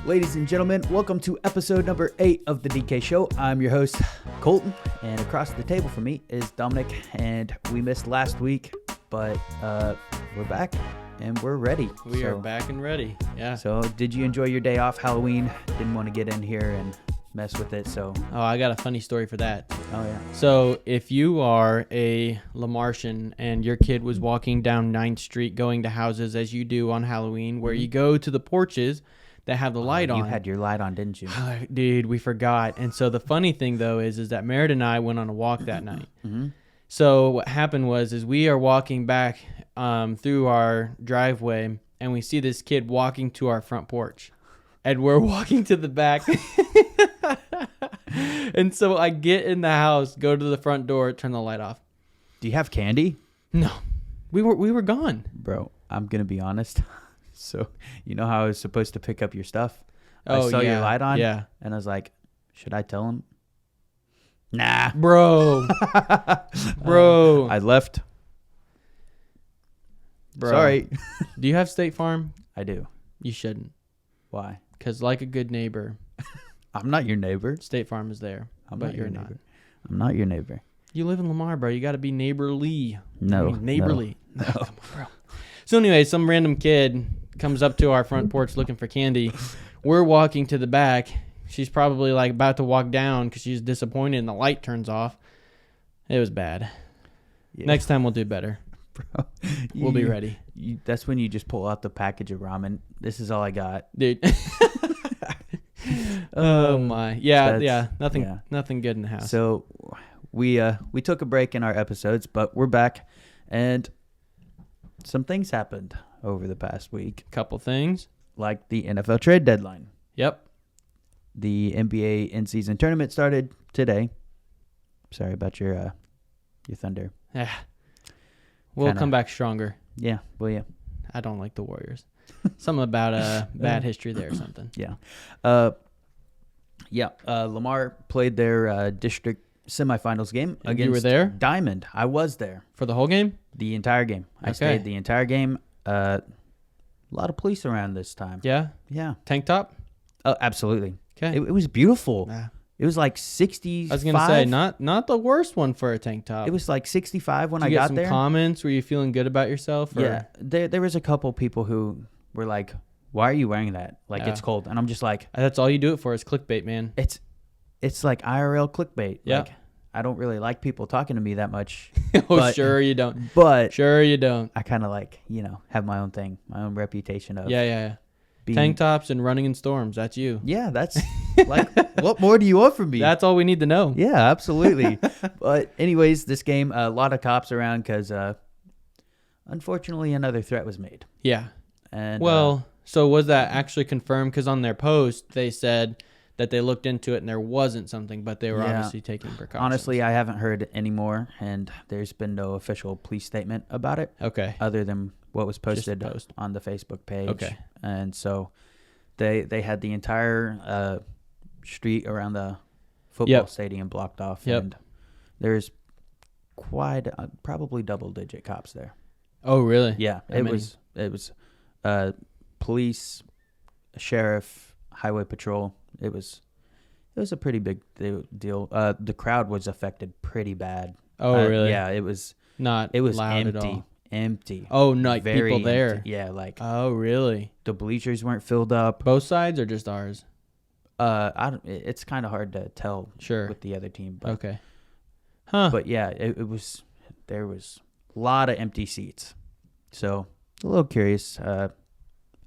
Ladies and gentlemen, welcome to episode number 8 of the DK Show. I'm your host, Colton, and across the table from me is Dominic, and we missed last week, but we're back, and we're ready. We are back and ready, yeah. So, did you enjoy your day off Halloween? Didn't want to get in here and mess with it, so... Oh, I got a funny story for that. Oh, yeah. So, if you are a Lamartian and your kid was walking down 9th Street going to houses as you do on Halloween, where you go to the porches that have the light on. You had your light on, didn't you? Dude, we forgot. And so the funny thing, though, is that Merritt and I went on a walk that night. Mm-hmm. So what happened was we are walking back through our driveway, and we see this kid walking to our front porch. And we're walking to the back. And so I get in the house, go to the front door, turn the light off. Do you have candy? No. We were gone. Bro, I'm going to be honest. So, you know how I was supposed to pick up your stuff? Oh, I saw yeah. your light on, Yeah. and I was like, should I tell him? Nah. Bro. Bro. I left. Bro. Sorry. Do you have State Farm? I do. You shouldn't. Why? Because like a good neighbor, I'm not your neighbor. State Farm is there. But you're not. neighbor. I'm not your neighbor. You live in Lamar, bro. You got to be neighborly. No. Neighborly. No. Come on, bro. So anyway, some random kid comes up to our front porch looking for candy. We're walking to the back. She's probably like about to walk down because she's disappointed and the light turns off. It was bad. Yeah. Next time we'll do better. Bro, We'll be ready. That's when you just pull out the package of ramen. This is all I got. Dude. Oh my. Yeah, That's- Nothing good in the house. So we took a break in our episodes, but we're back, and some things happened over the past week, Couple things. like the NFL trade deadline. Yep. The NBA in-season tournament started today. Sorry about your Thunder. Yeah. We'll Kinda- come back stronger. Yeah, well, yeah. I don't like the Warriors. Something about bad history there or something. Yeah. Lamar played their district semifinals game And against you were there? Diamond. I was there For the whole game? the entire game. I Okay. stayed the entire game. A lot of police around this time. Yeah. Yeah. Tank top? Oh, absolutely. Okay. It was beautiful. Nah. It was like 65. I was gonna say not the worst one for a tank top. It was like 65 when Did I you get got some there. comments? Were you feeling good about yourself? Or? Yeah, there was a couple people who were like, "Why are you wearing that? Like Yeah. it's cold." And I'm just like, That's all you do it for is clickbait, man. it's like IRL clickbait. Yeah. Like, I don't really like people talking to me that much, Oh, But- sure you don't. but Sure you don't. I kind of like, have my own thing, my own reputation of Yeah. being. Tank tops and running in storms. That's you. Yeah, that's like, what more do you want from me? That's all we need to know. Yeah, absolutely. But anyways, this game, a lot of cops around because, unfortunately, another threat was made. Yeah. And Well, so was that actually confirmed? Because on their post, they said that they looked into it and there wasn't something, but they were Yeah. obviously taking precautions. honestly, I haven't heard any more, and there's been no official police statement about it Okay. other than what was Just posted the post. on the Facebook page. Okay. And so they had the entire street around the football Yep. stadium blocked off, Yep. and there's quite probably double-digit cops there. Oh, really? Yeah, How many? it was police, sheriff, highway patrol. It was a pretty big deal. The crowd was affected pretty bad. Oh, really? Yeah, it was Not empty. loud at all. Empty. Oh, no, like Very people there. empty. Yeah, like Oh, really? the bleachers weren't filled up. Both sides or just ours? It's kind of hard to tell Sure. with the other team. But, Okay. Huh. but yeah, it was. There was a lot of empty seats. So a little curious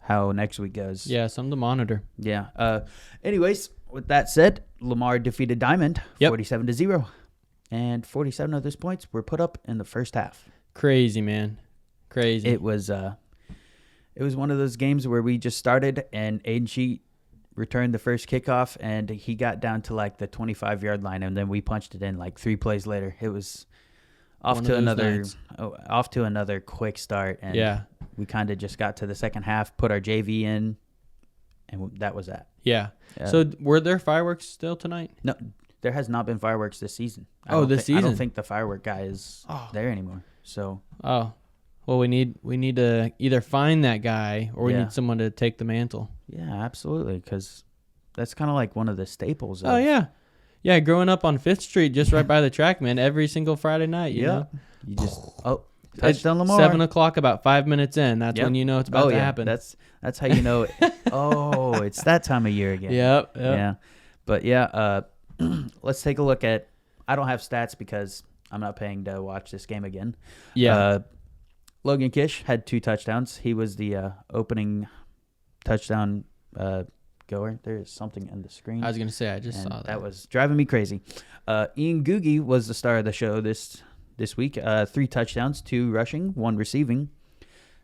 how next week goes. Yeah, something to monitor. Yeah. Anyways, with that said, Lamar defeated Diamond Yep. 47-0, and 47 of those points were put up in the first half. Crazy, man. Crazy. It was one of those games where we just started and Aiden Sheet returned the first kickoff and he got down to like the 25-yard line, and then we punched it in like 3 plays later. It was off One to of those another nights. off to another quick start, and Yeah. we kind of just got to the second half, put our JV in, and that was that. Yeah. Yeah. So were there fireworks still tonight? No, there has not been fireworks this season. Oh, this I don't season. think the firework guy is Oh. there anymore. So Oh. Well, we need to either find that guy or we Yeah. need someone to take the mantle. Yeah, absolutely, because that's kind of like one of the staples. Oh yeah, yeah. Growing up on 5th Street, just right by the track, man. Every single Friday night, you know. You just It's touchdown Lamar. 7 o'clock, about 5 minutes in. That's Yep. when you know it's about to yeah, happen. that's how you know it. Oh, it's that time of year again. Yep. Yeah, but yeah, let's take a look at. I don't have stats because I'm not paying to watch this game again. Yeah. Logan Kish had 2 touchdowns. He was the opening touchdown goer. There is something on the screen. I was gonna say I just and saw that. That was driving me crazy. Ian Googie was the star of the show this week. 3 touchdowns, 2 rushing, 1 receiving,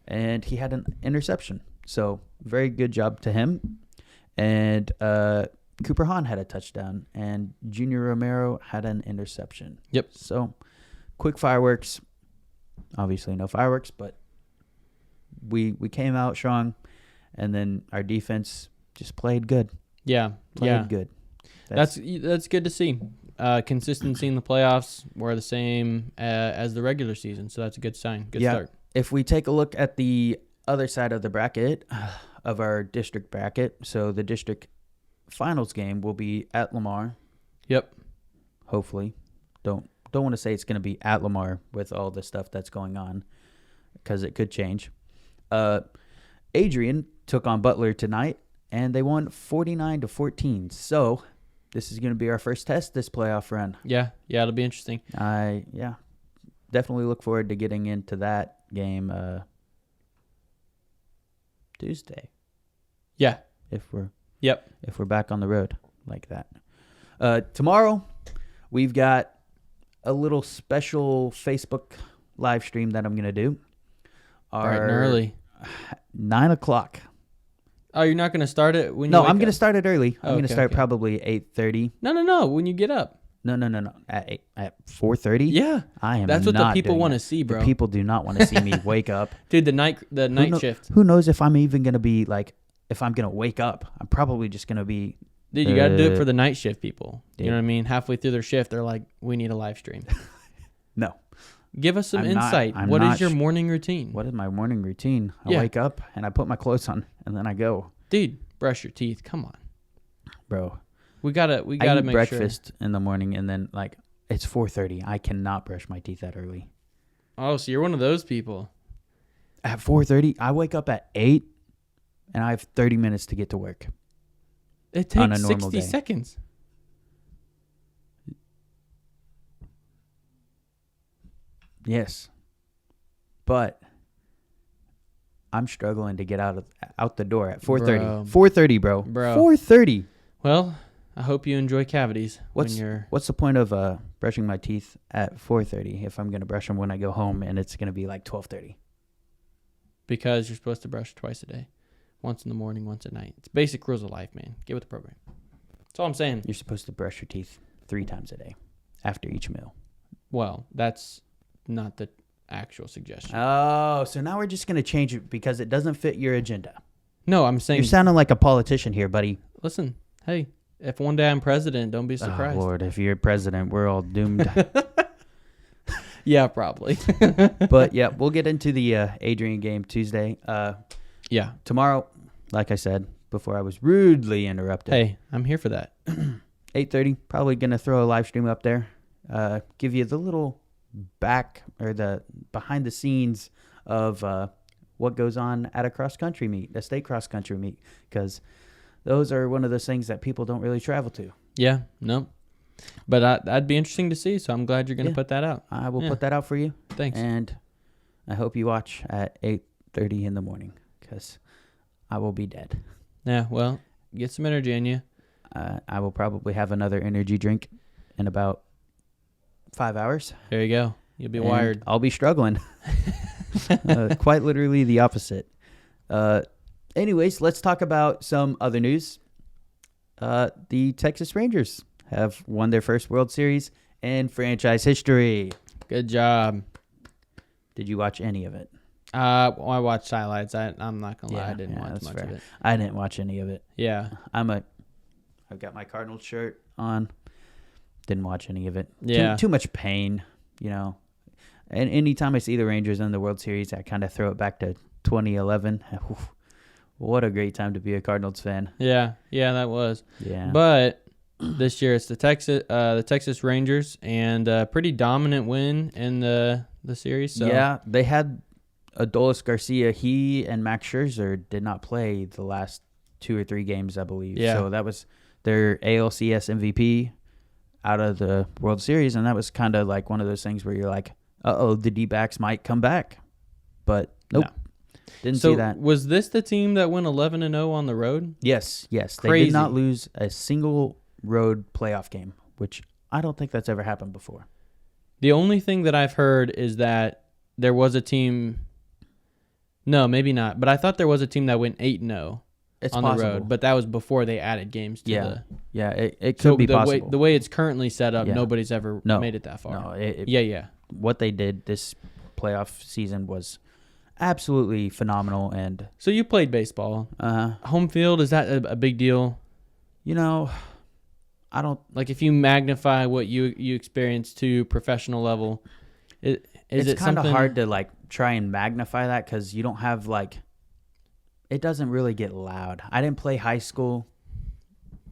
and he had an interception. So very good job to him. And Cooper Hahn had a touchdown, and Junior Romero had an interception. Yep. So quick fireworks. Obviously no fireworks, but we came out strong, and then our defense just played good. Yeah. Played good. That's good to see. Consistency in the playoffs were the same as the regular season, so that's a good sign. Good start. If we take a look at the other side of the bracket of our district bracket, so the district finals game will be at Lamar. Yep. Hopefully, don't want to say it's going to be at Lamar with all the stuff that's going on, because it could change. Adrian took on Butler tonight, and they won 49-14. So this is going to be our first test this playoff run. Yeah, it'll be interesting. I definitely look forward to getting into that game Tuesday. Yeah. If we're back on the road like that. Tomorrow we've got a little special Facebook live stream that I'm gonna do. Bright and early. 9 o'clock. Oh, you're not gonna start it when you No, wake I'm gonna up? start it early. I'm Okay, gonna start okay. probably 8:30. No. When you get up. No. At 4:30. Yeah. I am. That's what the not people doing want to that. see, bro. The people do not want to see me wake up. Dude, the night shift. Who knows if I'm even gonna be like, if I'm gonna wake up? I'm probably just gonna be. Dude, you got to do it for the night shift people. Dude. You know what I mean? Halfway through their shift, they're like, we need a live stream. No. Give us some I'm not- insight. I'm What not is your sh- morning routine? What is my morning routine? I Yeah. wake up and I put my clothes on and then I go. Dude, brush your teeth. Come on. Bro, We gotta I eat make breakfast in the morning and then like it's 4:30. I cannot brush my teeth that early. sure. Oh, so you're one of those people. At 4:30, I wake up at 8 and I have 30 minutes to get to work. It On takes a normal 60 day. seconds. Yes. But I'm struggling to get out the door at 4:30. Bro. 4:30, bro. Bro. 4:30. Well, I hope you enjoy cavities What's when you're. what's the point of brushing my teeth at 4:30 if I'm going to brush them when I go home and it's going to be like 12:30? Because you're supposed to brush twice a day. Once in the morning, once at night. It's basic rules of life, man. Get with the program. That's all I'm saying. You're supposed to brush your teeth 3 times a day after each meal. Well, that's not the actual suggestion. Oh, so now we're just going to change it because it doesn't fit your agenda. No, I'm saying, You're sounding like a politician here, buddy. listen, hey, if one day I'm president, don't be Oh, surprised. Lord, if you're president, we're all doomed. Yeah, probably. But, yeah, we'll get into the Adrian game Tuesday. Yeah. Tomorrow, like I said before I was rudely interrupted. Hey, I'm here for that. 8:30, probably going to throw a live stream up there. Give you the little the behind the scenes of what goes on at a cross country meet, a state cross country meet, because those are one of those things that people don't really travel to. Yeah, no. But that'd be interesting to see, so I'm glad you're going to Yeah. put that out. I will Yeah. put that out for you, Thanks. and I hope you watch at 8:30 in the morning, because I will be dead. Yeah, well, get some energy in you. I will probably have another energy drink in about 5 hours. There you go. You'll be and wired. I'll be struggling. Quite literally the opposite. Anyways, let's talk about some other news. The Texas Rangers have won their first World Series in franchise history. Good job. Did you watch any of it? Well, I watched highlights. I'm not going to lie. Yeah, I didn't yeah, watch that's much fair. of it. I didn't watch any of it. Yeah. I've got my Cardinals shirt on. Didn't watch any of it. Yeah. Too much pain, you know. And anytime I see the Rangers in the World Series, I kind of throw it back to 2011. Oof, what a great time to be a Cardinals fan. Yeah, that was. Yeah. But this year it's the Texas Rangers, and a pretty dominant win in the series. So. Yeah, they had Adolis Garcia. He and Max Scherzer did not play the last 2 or 3 games, I believe. Yeah. So that was their ALCS MVP out of the World Series, and that was kind of like one of those things where you're like, uh-oh, the D-backs might come back. But nope, didn't see that. Was this the team that went 11-0 on the road? Yes. They Crazy. did not lose a single road playoff game, which I don't think that's ever happened before. The only thing that I've heard is that there was a team. No, maybe not. But I thought there was a team that went 8-0 It's on possible. the road. But that was before they added games to the. Yeah, it could be possible. The way it's currently set up, Yeah. nobody's ever made it that far. No, Yeah. What they did this playoff season was absolutely phenomenal. And So you played baseball. Home field, is that a big deal? I don't. Like if you magnify what you experience to professional level, It's kind of hard to like try and magnify that because you don't have like. It doesn't really get loud. I didn't play high school,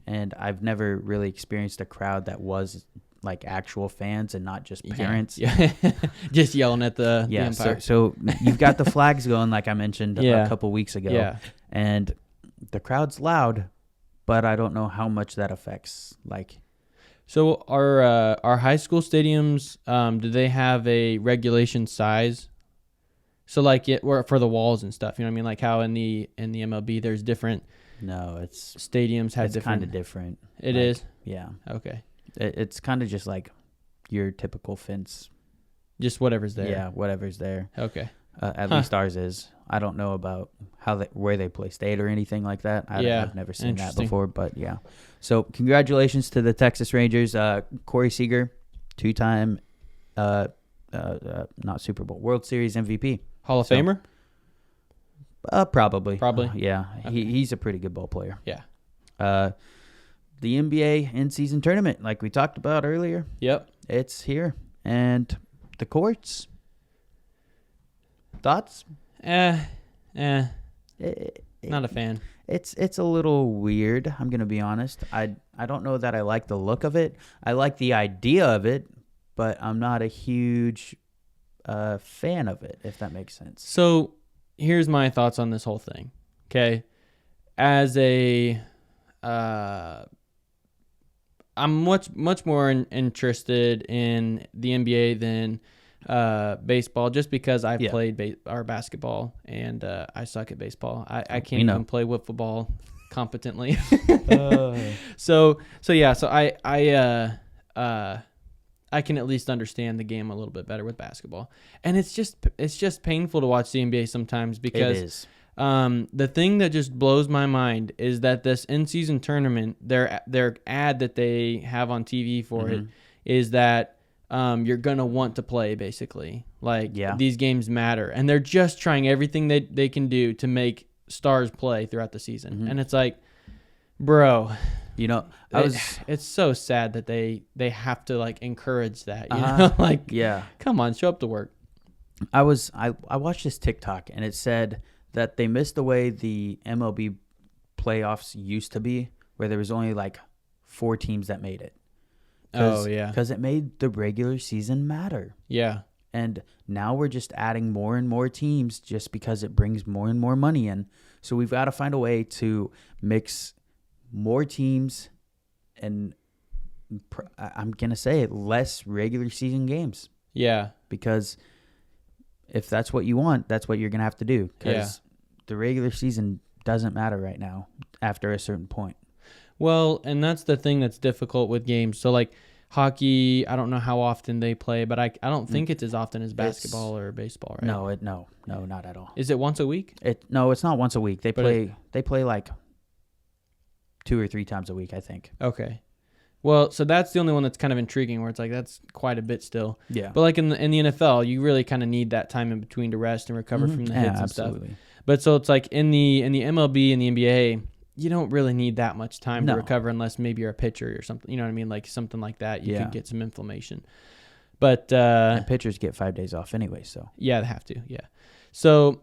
and I've never really experienced a crowd that was like actual fans and not just parents. Yeah. Just yelling at the umpire. So you've got the flags going, like I mentioned Yeah. a couple weeks ago. Yeah. And the crowd's loud, but I don't know how much that affects. Like, So our high school stadiums, do they have a regulation size? So like for the walls and stuff, you know what I mean? Like how in the MLB there's different no, it's stadiums have different. kind of different. It Like, is? Yeah. Okay. It's kind of just like your typical fence. Just whatever's there. Yeah, whatever's there. Okay. At least ours is. I don't know about where they play state or anything like that. I've never seen that Interesting. before, but yeah. So congratulations to the Texas Rangers. Corey Seager, 2-time, not Super Bowl, World Series MVP. Hall of Famer? Probably. Okay. He's a pretty good ball player. Yeah. The NBA in-season tournament, like we talked about earlier, Yep. it's here. And the courts. Thoughts? Not It- a fan. It's a little weird. I'm gonna be honest. I don't know that I like the look of it. I like the idea of it, but I'm not a huge fan of it. If that makes sense. So here's my thoughts on this whole thing. Okay. As a, I'm much more interested in the NBA than baseball, just because I've played our basketball and I suck at baseball. I can't even play football competently. So I can at least understand the game a little bit better with basketball, and it's just painful to watch the NBA sometimes because It is. the thing that just blows my mind is that this in-season tournament, their ad that they have on TV for it is that you're gonna want to play, basically. Like these games matter, and they're just trying everything they can do to make stars play throughout the season. And it's like, bro, You know, it's so sad that they have to like encourage that. You know, like come on, show up to work. I watched this TikTok and it said that they missed the way the MLB playoffs used to be, where there was only like 4 teams that made it. Because it made the regular season matter. Yeah. And now we're just adding more and more teams just because it brings more and more money in. So we've got to find a way to mix more teams and I'm going to say it, less regular season games. Yeah. Because if that's what you want, that's what you're going to have to do. Because the regular season doesn't matter right now after a certain point. Well, and that's the thing that's difficult with games. So, like hockey, I don't know how often they play, but I don't think it's as often as basketball or baseball, right? No, not at all. Is it once a week? No, it's not once a week. They play like 2 or 3 times a week, I think. Okay. Well, so that's the only one that's kind of intriguing, where it's like that's quite a bit still. Yeah. But like in the NFL, you really kind of need that time in between to rest and recover from the hits and stuff. But so it's like in the MLB and the NBA, you don't really need that much time to recover unless maybe you're a pitcher or something. You know what I mean? Like something like that, you could get some inflammation. But And pitchers get 5 days off anyway, so. yeah, they have to. Yeah. So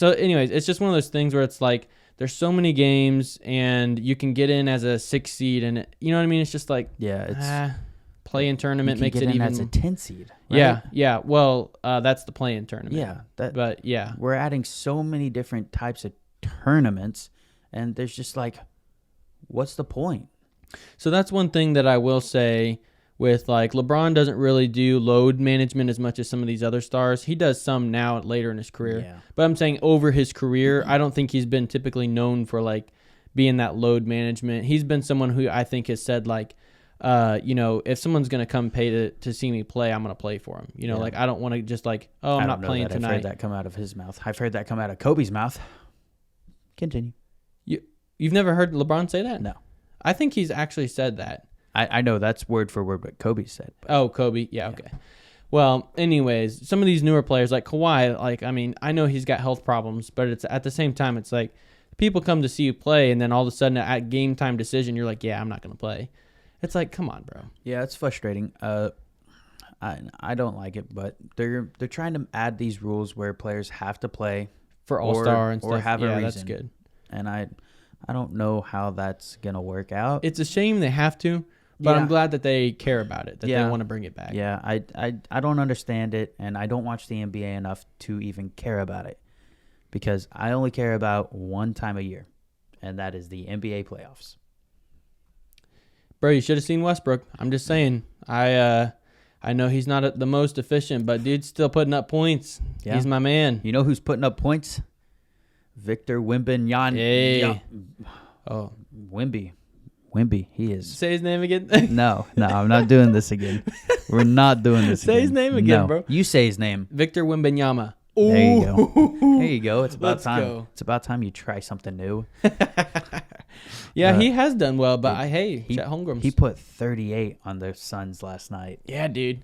anyways, it's just one of those things where it's like there's so many games and you can get in as a 6 seed and you know what I mean? It's just like Yeah, it's play-in tournament makes it even as a 10 seed. Right? Yeah, yeah. Well, that's the play-in tournament. Yeah, But yeah. we're adding so many different types of tournaments, and there's just like, what's the point? So that's one thing that I will say with like LeBron doesn't really do load management as much as some of these other stars. He does some now later in his career. Yeah. But I'm saying over his career, I don't think he's been typically known for like being that load management. He's been someone who I think has said like, if someone's going to come pay to see me play, I'm going to play for him. You know, Yeah. like I don't want to just like, I'm not playing I've tonight. heard that come out of his mouth. I've heard that come out of Kobe's mouth. Continue. You've never heard LeBron say that? No. I think he's actually said that. I know that's word for word what Kobe said. But Oh, Kobe. Yeah, okay. Well, anyways, some of these newer players like Kawhi, like, I mean, I know he's got health problems, but it's at the same time, it's like people come to see you play, and then all of a sudden at game time decision, you're like, yeah, I'm not going to play. It's like, come on, bro. yeah, it's frustrating. I don't like it, but they're trying to add these rules where players have to play For All-Star and stuff. or have a reason. That's good. And I don't know how that's gonna work out. It's a shame they have to, but Yeah. I'm glad that they care about it, that Yeah. they want to bring it back. Yeah, I don't understand it, and I don't watch the NBA enough to even care about it, because I only care about one time a year, and that is the NBA playoffs. Bro, you should have seen Westbrook. I'm just saying. I know he's not the most efficient, but dude's still putting up points. Yeah. He's my man. You know who's putting up points? Victor Wembanyama. Hey. Oh, Wemby, he is. say his name again. No, I'm not doing this again. We're not doing this Say again. his name again, No. bro. You say his name. Victor Wembanyama. There you go. There you go. It's about Let's time. go. It's about time you try something new. Yeah, But he has done well, but he- Chet Holmgren's. He put 38 on the Suns last night. Yeah, dude.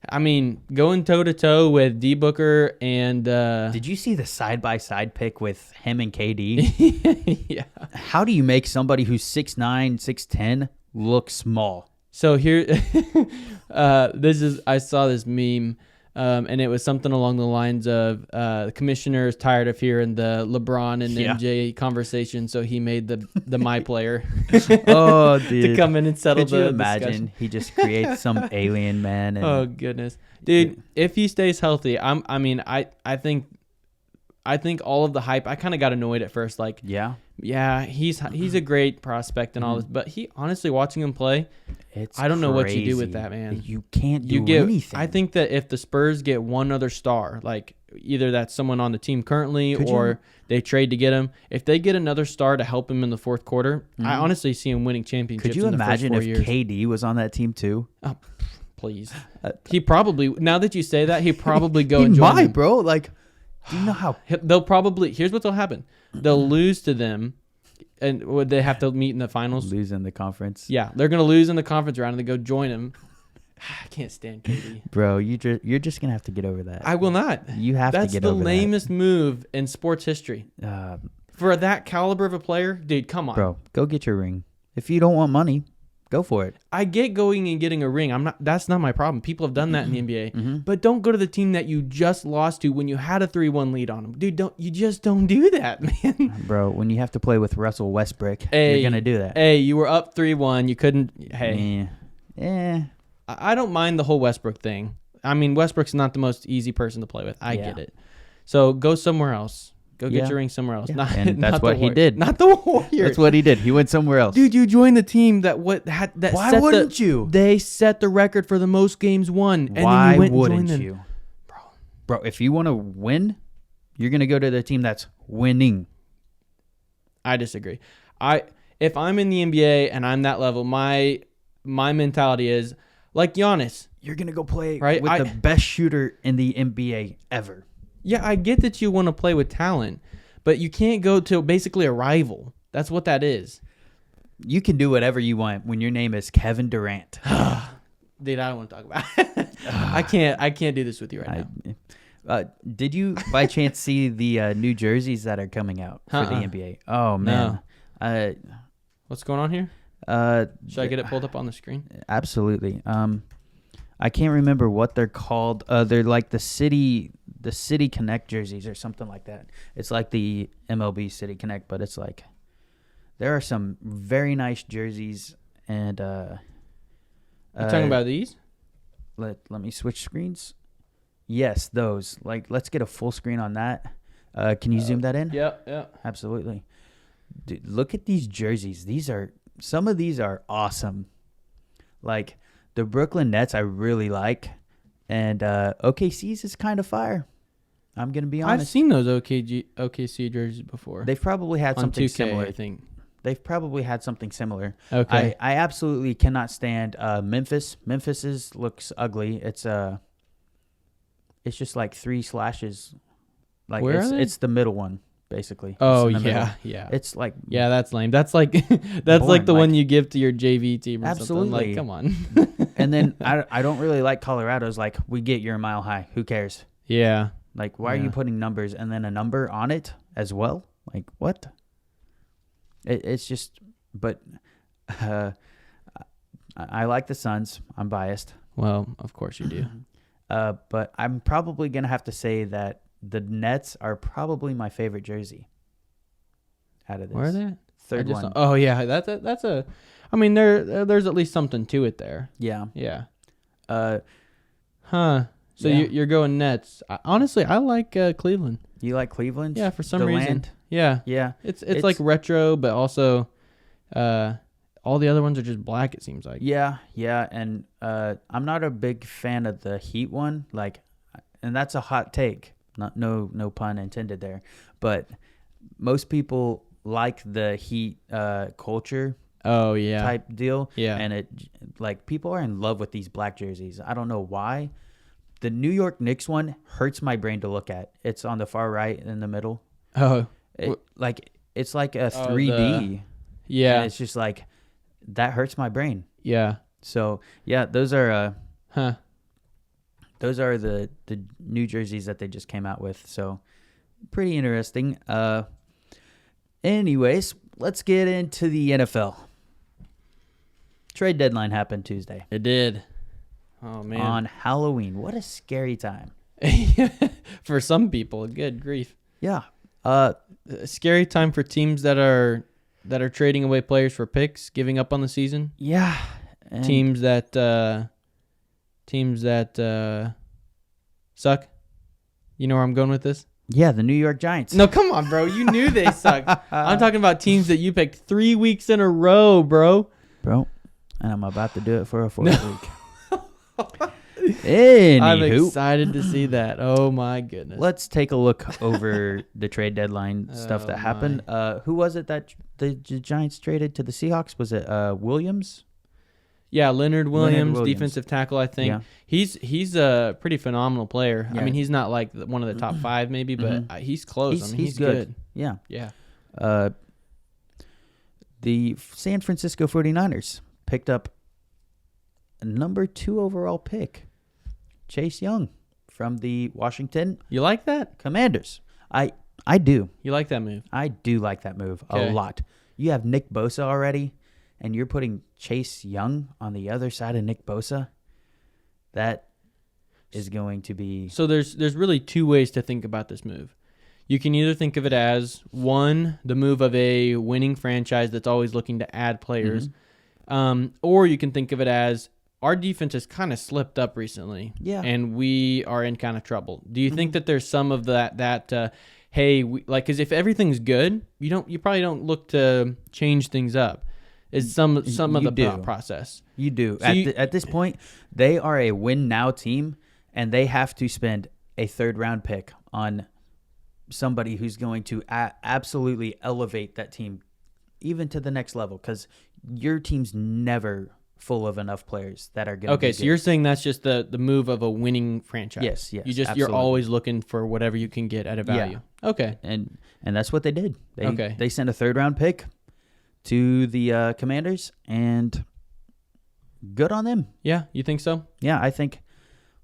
I mean, going toe to toe with D Booker and Did you see the side-by-side pic with him and KD? yeah. How do you make somebody who's 6'9", 6'10" look small? So here, I saw this meme, and it was something along the lines of the commissioner is tired of hearing the LeBron and Yeah. MJ conversation, so he made the my player Oh, to dude. come in and settle Could you the imagine discussion. he just creates some alien man? And Oh goodness, dude! If he stays healthy, I think all of the hype. I kind of got annoyed at first, like, yeah, he's a great prospect and all this, but he honestly watching him play, it's I don't know what you do with crazy. that, man. You can't do you get. anything. I think that if the Spurs get one other star, like either that's someone on the team currently Could or you- they trade to get him, if they get another star to help him in the fourth quarter, I honestly see him winning championships. Could you in the imagine first 4 if years. KD was on that team too? Oh, please, he probably. Now that you say that, he probably go He and join might, them. bro. Like, do you know how? They'll probably. Here's what'll happen. They'll lose to them, and would they have to meet in the finals? Losing the conference? Yeah, they're gonna lose in the conference round, and they go join him. I can't stand KD. Bro, you're just gonna have to get over that. I will not. You have That's to get the over lamest move in sports history that. for that caliber of a player, dude. Come on, Bro, go get your ring. If you don't want money, go for it. I get going and getting a ring. I'm not. That's not my problem. People have done that in the NBA. Mm-hmm. But don't go to the team that you just lost to when you had a 3-1 lead on them, dude. You just don't do that, man. Bro, when you have to play with Russell Westbrook, Hey, you're gonna do that. Hey, you were up 3-1. You couldn't. Hey, Yeah. I don't mind the whole Westbrook thing. I mean, Westbrook's not the most easy person to play with. I get it. So go somewhere else. Go get Yeah. your ring somewhere else. Yeah. Not, And not that's the what he Warriors. did. Not the Warriors. That's what he did. He went somewhere else. Dude, you joined the team that Why set wouldn't you? They set the record for the most games won, and Why then you went wouldn't and joined them. you? Bro, if you want to win, you're gonna go to the team that's winning. I disagree. If I'm in the NBA and I'm that level, my mentality is like Giannis. You're gonna go play Right, with the best shooter in the NBA ever. Yeah, I get that you want to play with talent, but you can't go to basically a rival. That's what that is. You can do whatever you want when your name is Kevin Durant. Dude, I don't want to talk about it. I can't do this with you right now. Did you by chance see the new jerseys that are coming out for the Uh-uh. NBA? Oh man, What's going on here? uh, Should I get it pulled up on the screen? absolutely. I can't remember what they're called. They're like the City Connect jerseys or something like that. It's like the MLB City Connect, but it's like there are some very nice jerseys. And You talking about these? let me switch screens. Yes, those. Like, let's get a full screen on that. Can you zoom that in? Yeah. Absolutely. Dude, look at these jerseys. Some of these are awesome. Like the Brooklyn Nets, I really like, and OKC's is kind of fire. I'm gonna be honest. I've seen those OKC jerseys before. They've probably had on something 2K, similar. I think. They've probably had something similar. Okay. I absolutely cannot stand Memphis. Memphis's looks ugly. It's just like 3 slashes. Like Where are they? it's the middle one basically. Oh It's in the middle. yeah. It's like Yeah, that's lame. That's like that's like Boring, the one like- you give to your JV team or Absolutely. something. Like, come on. and then I don't really like Colorado's. Like, we get you're a mile high. Who cares? Yeah. Like, why are Yeah. you putting numbers and then a number on it as well? Like, what? It's just, but I like the Suns. I'm biased. Well, of course you do. But I'm probably going to have to say that the Nets are probably my favorite jersey out of this. Where are they? I Third just one. Oh yeah, that's a. I mean, there's at least something to it there. Yeah. Yeah. Huh. So Yeah. you're going Nets. Honestly, I like Cleveland. You like Cleveland? Yeah, for some The reason. land? Yeah. Yeah. It's It's- like retro, but also, all the other ones are just black. It seems like. Yeah, and I'm not a big fan of the Heat one. Like, and that's a hot take. No pun intended there. But most people like the Heat culture Oh yeah. type deal. Yeah. And it, like, people are in love with these black jerseys. I don't know why. The New York Knicks one hurts my brain to look at. It's on the far right in the middle. Oh It's like a Oh, 3D. yeah. And it's just like, that hurts my brain. Yeah. So yeah, those are Huh. the new jerseys that they just came out with. So pretty interesting. Anyways, let's get into the NFL. Trade deadline happened Tuesday It did. Oh man. on Halloween. What a scary time. For some people, good grief. Yeah. A scary time for teams that are trading away players for picks, giving up on the season. Yeah. And Teams that suck. You know where I'm going with this? yeah, the New York Giants. No, come on, bro. You knew they suck. I'm talking about teams that you picked 3 weeks in a row, bro. Bro. And I'm about to do it for a fourth week. I'm Anywho, excited to see that. Oh my goodness. let's take a look over the trade deadline stuff Oh, that happened. Who was it that the Giants traded to the Seahawks? Was it Williams? Yeah, Leonard Williams, Williams. defensive tackle. I think Yeah. he's a pretty phenomenal player. Yeah. I mean, he's not like one of the top 5 maybe, but Mhm. he's close. I mean, he's good. Yeah. Yeah. The San Francisco 49ers picked up a number 2 overall pick, Chase Young from the Washington You like that? Commanders. I do. You like that move? I do like that move Okay. a lot. You have Nick Bosa already, and you're putting Chase Young on the other side of Nick Bosa. That is going to be... So there's really 2 ways to think about this move. You can either think of it as one, the move of a winning franchise that's always looking to add players, or you can think of it as our defense has kind of slipped up recently, Yeah. and we are in kind of trouble. Do you think that there's some of that hey, because if everything's good, you probably don't look to change things up. Is some of You the do. process. You do. So At this point, they are a win-now team, and they have to spend a third-round pick on somebody who's going to absolutely elevate that team even to the next level, because your team's never full of enough players that are going to Okay, so you're saying that's just the move of a winning franchise. Yes, You're absolutely. always looking for whatever you can get at a value. Okay. and that's what they did. Okay. They sent a third-round pick to the Commanders, and good on them. Yeah, you think so? Yeah, I think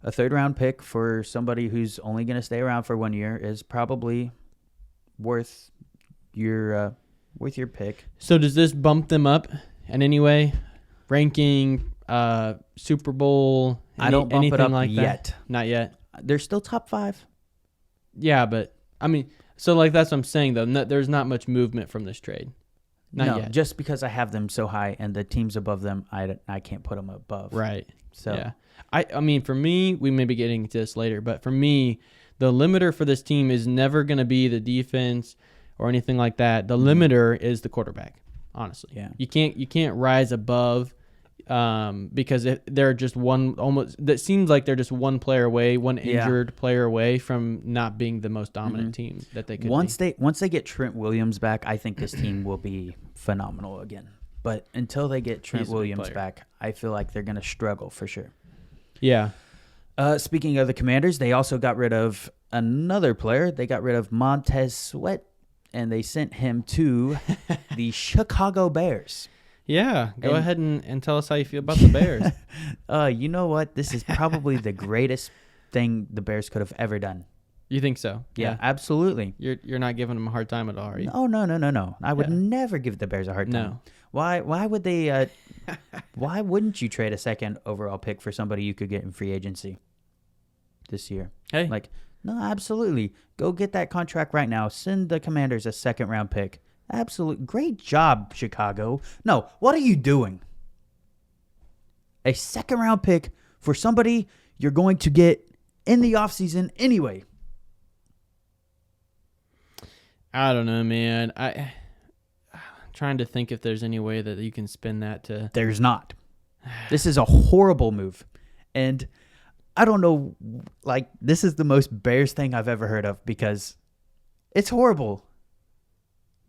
a third-round pick for somebody who's only going to stay around for 1 year is probably worth your pick. So does this bump them up in any way? Ranking, Super Bowl, I don't bump it anything up like that? yet. Not yet. They're still top 5. Yeah, but I mean, so like that's what I'm saying though. There's not much movement from this trade. Not yet. Just because I have them so high and the teams above them, I can't put them above. Right. So yeah. I mean, for me, we may be getting to this later, but for me, the limiter for this team is never going to be the defense or anything like that. The limiter is the quarterback. Honestly, Yeah. You can't rise above because they're just that seems like they're just one player away, one injured player away from not being the most dominant team that they could be. Once they get Trent Williams back, I think this team will be phenomenal again. But until they get Trent Williams back, I feel like they're going to struggle for sure. Yeah. Speaking of the Commanders, they also got rid of another player. They got rid of Montez Sweat, and they sent him to the Chicago Bears. Yeah, go ahead and tell us how you feel about the Bears. You know what? This is probably the greatest thing the Bears could have ever done. You think so? Yeah, absolutely. You're not giving them a hard time at all, are you? No. I would never give the Bears a hard time. No. Why would they? Why wouldn't you trade a second overall pick for somebody you could get in free agency this year? Hey, No, absolutely. Go get that contract right now. Send the Commanders a second round pick. Absolutely. Great job, Chicago. No, what are you doing? A second round pick for somebody you're going to get in the offseason anyway. I don't know, man. I'm trying to think if there's any way that you can spin that to. There's not. This is a horrible move. And I don't know, this is the most Bears thing I've ever heard of because it's horrible.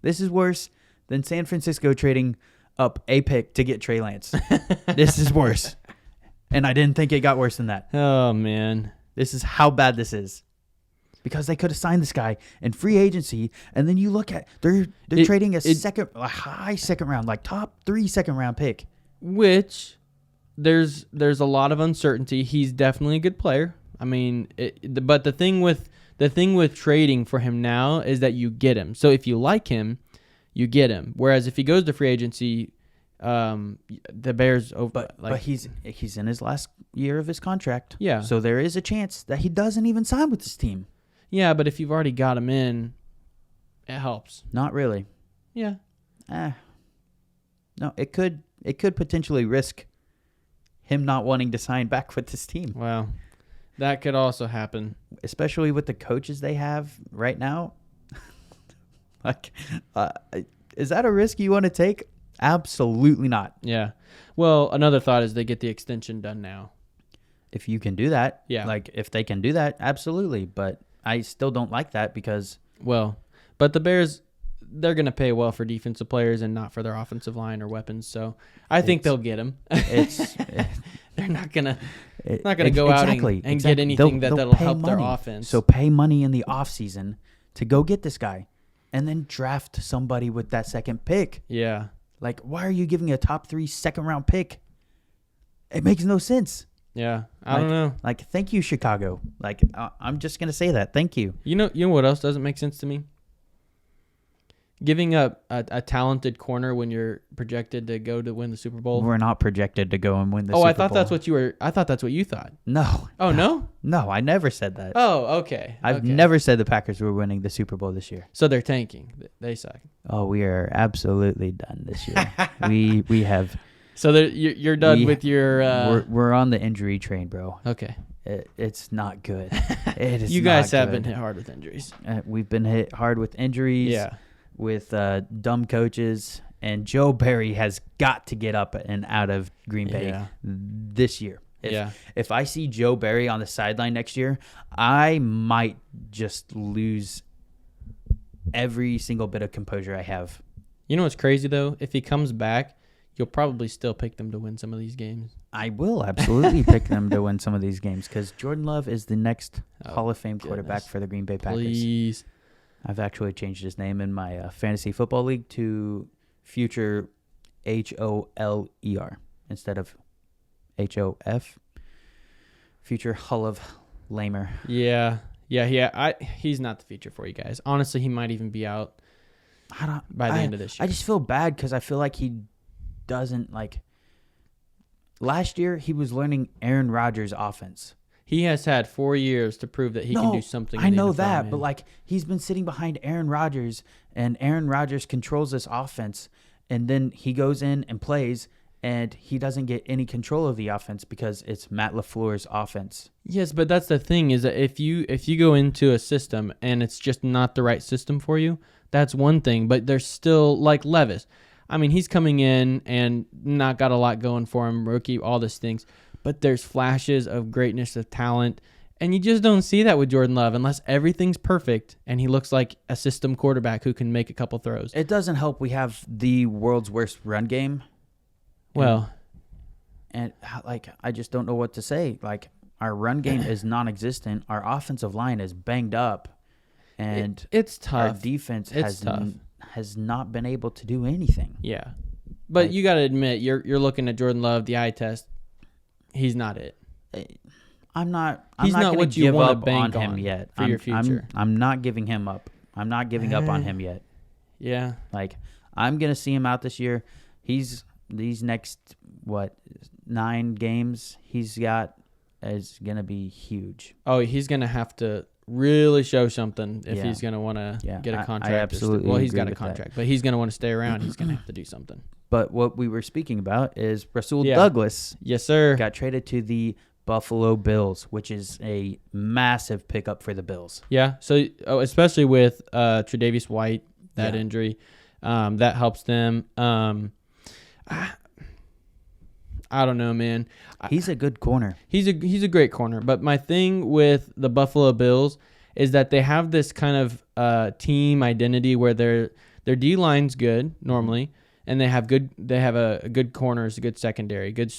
This is worse than San Francisco trading up a pick to get Trey Lance. This is worse. And I didn't think it got worse than that. Oh, man. This is how bad this is. Because they could have signed this guy in free agency, and then you look at they're trading a high second round, like top 3 second round pick. Which there's a lot of uncertainty. He's definitely a good player. I mean, but the thing with trading for him now is that you get him. So if you like him, you get him. Whereas if he goes to free agency, the Bears but he's in his last year of his contract. Yeah. So there is a chance that he doesn't even sign with this team. Yeah, but if you've already got him in, it helps. Not really. Yeah. No, it could potentially risk him not wanting to sign back with this team. Well, that could also happen. Especially with the coaches they have right now. Is that a risk you want to take? Absolutely not. Yeah. Well, another thought is they get the extension done now. If you can do that. Yeah. If they can do that, absolutely. But I still don't like that because... Well, but the Bears, they're going to pay well for defensive players and not for their offensive line or weapons. So I think they'll get them. They're not going to go out and get anything that'll help their offense. So pay money in the offseason to go get this guy and then draft somebody with that second pick. Yeah. Why are you giving a top 3 second round pick? It makes no sense. Yeah, I don't know. Thank you, Chicago. I'm just going to say that. Thank you. You know what else doesn't make sense to me? Giving up a talented corner when you're projected to go to win the Super Bowl. We're not projected to go and win the Super Bowl. I thought that's what you were. I thought that's what you thought. No. Oh, no? No, I never said that. Oh, okay. I've never said the Packers were winning the Super Bowl this year. So they're tanking. They suck. Oh, we are absolutely done this year. we have... So you're done with your... We're on the injury train, bro. Okay. It's not good. It is. You guys have been hit hard with injuries. We've been hit hard with injuries. Yeah. With dumb coaches, and Joe Barry has got to get up and out of Green Bay this year. If I see Joe Barry on the sideline next year, I might just lose every single bit of composure I have. You know what's crazy though? If he comes back, you'll probably still pick them to win some of these games. I will absolutely pick them to win some of these games because Jordan Love is the next Hall of Fame quarterback for the Green Bay Packers. Please. I've actually changed his name in my fantasy football league to Future HOLER instead of HOF. Future Hall of Lamer. Yeah. He's not the future for you guys. Honestly, he might even be out by the end of this year. I just feel bad because I feel like he doesn't last year he was learning Aaron Rodgers' offense. He has had 4 years to prove that he can do something. I in the know NFL, that, man. but like he's been sitting behind Aaron Rodgers, and Aaron Rodgers controls this offense, and then he goes in and plays, and he doesn't get any control of the offense because it's Matt LaFleur's offense. Yes, but that's the thing is that if you go into a system and it's just not the right system for you, that's one thing. But there's still like Levis. I mean, he's coming in and not got a lot going for him, rookie, all these things. But there's flashes of greatness, of talent, and you just don't see that with Jordan Love unless everything's perfect and he looks like a system quarterback who can make a couple throws. It doesn't help we have the world's worst run game. Well, And like I just don't know what to say. Like our run game is non-existent. Our offensive line is banged up, and it's our tough. defense It's has not been able to do anything. Yeah. But Like- you got to admit, you're looking at Jordan Love, the eye test. He's not it. I'm not. He's I'm not not what going you to give wanna up bank on on him yet. for your future. I'm not giving him up. I'm not giving up on him yet. Yeah. Like I'm gonna see him out this year. He's these next 9 games he's got is gonna be huge. Oh, he's going to have to really show something if Yeah. he's going to want to Yeah, get a I contract. or absolutely well, he's agree got a with that. contract, but he's going to want to stay around. He's going to have to do something. But what we were speaking about is Rasul Yeah. Douglas Yes, sir. got traded to the Buffalo Bills, which is a massive pickup for the Bills. Yeah. So, especially with Tre'Davious White, that Yeah. injury, that helps them. I don't know, man. He's a good corner. He's a great corner, but my thing with the Buffalo Bills is that they have this kind of team identity where their D line's good normally, and they have a good corners, a good secondary, good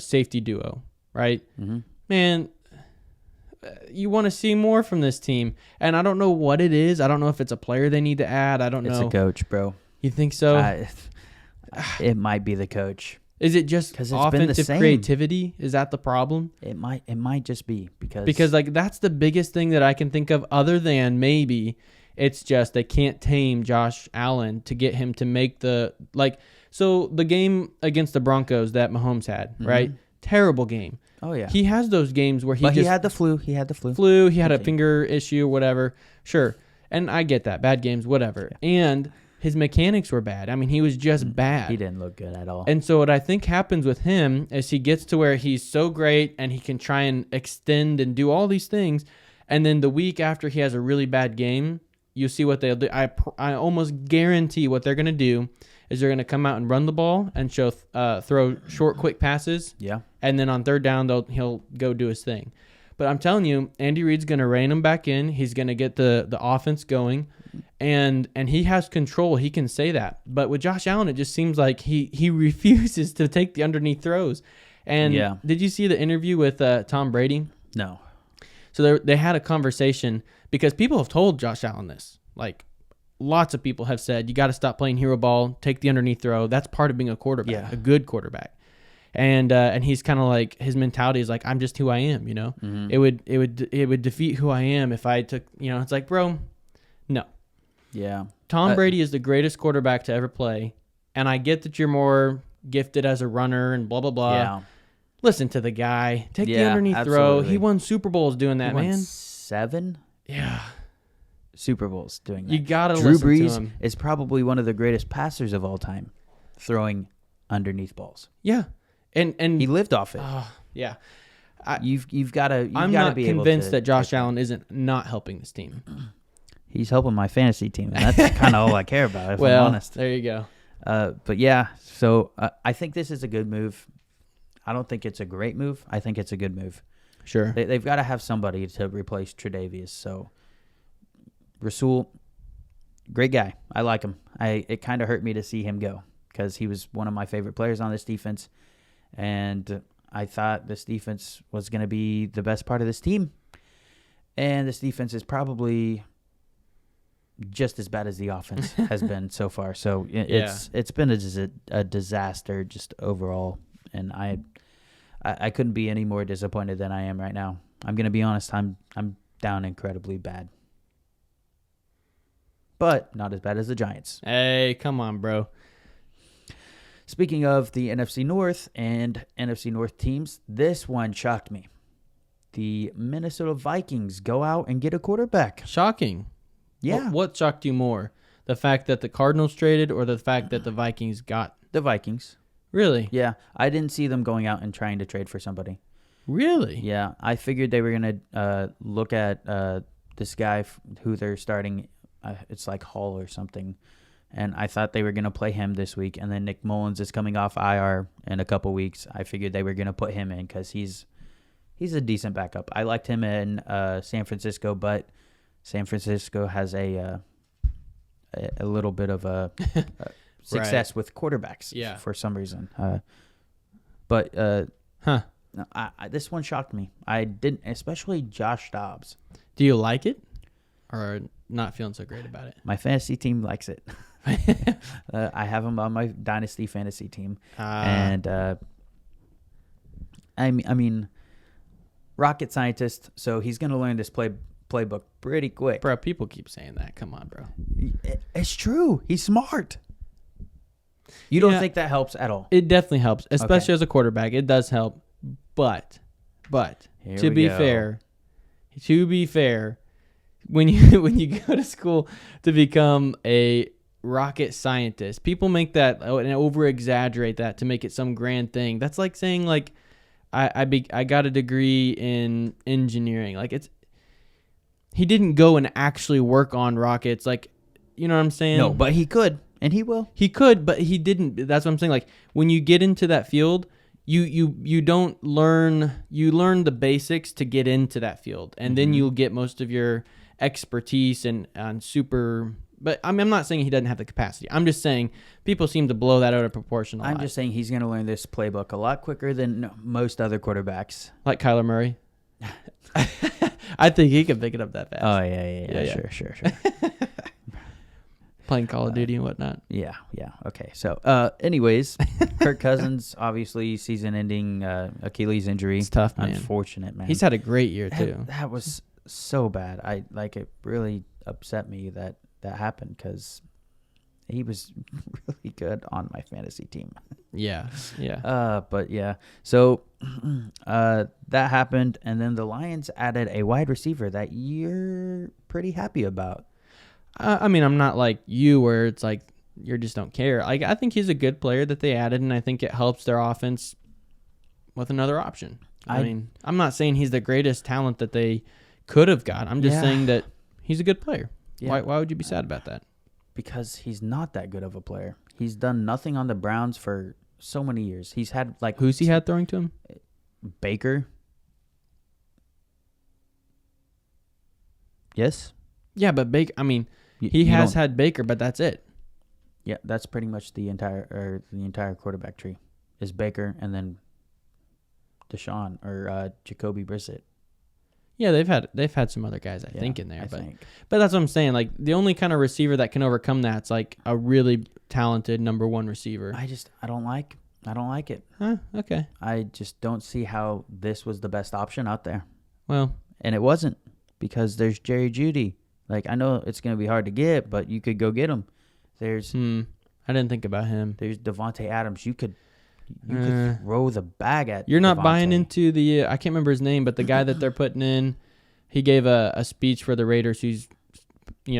safety duo, right? Mm-hmm. Man, you want to see more from this team, and I don't know what it is. I don't know if it's a player they need to add. I don't It's know. a coach, bro. You think so? It might be the coach. Is it just 'Cause it's been the offensive same. creativity? Is that the problem? It might just be Because like that's the biggest thing that I can think of other than maybe it's just they can't tame Josh Allen to get him to make the so the game against the Broncos that Mahomes had, right? Terrible game. oh yeah. He has those games where he But just he had the flu. He had the flu. he had a finger issue, whatever. Sure. And I get that. Bad games, whatever. And his mechanics were bad. I mean, he was just bad. He didn't look good at all. And so what I think happens with him is he gets to where he's so great and he can try and extend and do all these things. And then the week after he has a really bad game, you see what they'll do. I almost guarantee what they're going to do is they're going to come out and run the ball and throw short, quick passes. Yeah. And then on third down, he'll go do his thing. But I'm telling you, Andy Reid's going to rein him back in. He's going to get the offense going. And he has control. He can say that. But with Josh Allen, it just seems like he refuses to take the underneath throws. And Yeah. did you see the interview with Tom Brady? No. So they had a conversation because people have told Josh Allen this. Like lots of people have said, you got to stop playing hero ball, take the underneath throw. That's part of being a quarterback, Yeah. a good quarterback. And he's kind of like his mentality is like I'm just who I am, you know. Mm-hmm. It would defeat who I am if I took, you know. It's like, bro, no. Yeah. Tom Brady is the greatest quarterback to ever play, and I get that you're more gifted as a runner and blah blah blah. Yeah. Listen to the guy. Take the Yeah, underneath throw. absolutely. He won Super Bowls doing that, He won man. 7 Yeah. Super Bowls doing that. You gotta Drew listen to Brees him. is probably one of the greatest passers of all time, throwing underneath balls. Yeah. And He lived off it. yeah. You've got to. I'm not convinced that Josh Allen isn't not helping this team. He's helping my fantasy team, and that's kind of all I care about. If Well, I'm honest. there you go. But yeah, so I think this is a good move. I don't think it's a great move. I think it's a good move. Sure. They've got to have somebody to replace Tre'Davious. So Rasul, great guy. I like him. It kind of hurt me to see him go because he was one of my favorite players on this defense, and I thought this defense was going to be the best part of this team. And this defense is probably just as bad as the offense has been so far. So it's been a disaster just overall, and I couldn't be any more disappointed than I am right now. I'm gonna be honest. I'm down incredibly bad, but not as bad as the Giants. Hey, come on, bro. Speaking of the NFC North and NFC North teams, this one shocked me. The Minnesota Vikings go out and get a quarterback. Shocking. Yeah. What shocked you more? The fact that the Cardinals traded or the fact that the Vikings got? The Vikings. Really? Yeah. I didn't see them going out and trying to trade for somebody. Really? Yeah. I figured they were going to look at this guy who they're starting. It's like Hall or something. And I thought they were going to play him this week. And then Nick Mullins is coming off IR in a couple weeks. I figured they were going to put him in because he's a decent backup. I liked him in San Francisco, but San Francisco has a little bit of a success with quarterbacks for some reason. But this one shocked me. I didn't, especially Josh Dobbs. Do you like it or not feeling so great about it? My fantasy team likes it. I have him on my dynasty fantasy team, and I mean, rocket scientist. So he's gonna learn this playbook pretty quick. Bro, people keep saying that. Come on, bro. It's true. He's smart. You don't think that helps at all? It definitely helps, especially as a quarterback. It does help, but to be fair, when you go to school to become a rocket scientist, people make that and over exaggerate that to make it some grand thing. That's like saying like I got a degree in engineering. Like he didn't go and actually work on rockets. Like, you know what I'm saying? No, but he could and he will. He could, but he didn't. That's what I'm saying. Like when you get into that field, you don't learn. You learn the basics to get into that field, and then you'll get most of your expertise and super. But I'm not saying he doesn't have the capacity. I'm just saying people seem to blow that out of proportion a lot. I'm just saying he's going to learn this playbook a lot quicker than most other quarterbacks. Like Kyler Murray. I think he can pick it up that fast. Oh, yeah. Sure. Playing Call of Duty and whatnot. Yeah. Okay. So, anyways, Kirk Cousins, obviously season-ending Achilles injury. It's tough, man. Unfortunate, man. He's had a great year, too. That was so bad. It really upset me that happened because he was really good on my fantasy team. Yeah. But yeah, so that happened, and then the Lions added a wide receiver that you're pretty happy about. I mean, I'm not like you where it's like you just don't care. Like I think he's a good player that they added, and I think it helps their offense with another option. I mean, I'm not saying he's the greatest talent that they could have got. I'm just saying that he's a good player. Yeah. Why would you be sad about that? Because he's not that good of a player. He's done nothing on the Browns for so many years. He's had like... Who's he had throwing to him? Baker. Yes? Yeah, but Baker... I mean, he has had Baker, but that's it. Yeah, that's pretty much the entire quarterback tree. Is Baker and then Deshaun or Jacoby Brissett. Yeah, they've had some other guys, I think, in there. But that's what I'm saying. Like, the only kind of receiver that can overcome that's like a really talented number one receiver. I don't like it. Huh? Okay. I just don't see how this was the best option out there. Well, and it wasn't, because there's Jerry Jeudy. Like, I know it's going to be hard to get, but you could go get him. There's I didn't think about him. There's Devontae Adams. You could throw the bag at. You're not buying into the I can't remember his name, but the guy that they're putting in, he gave a speech for the Raiders. Who's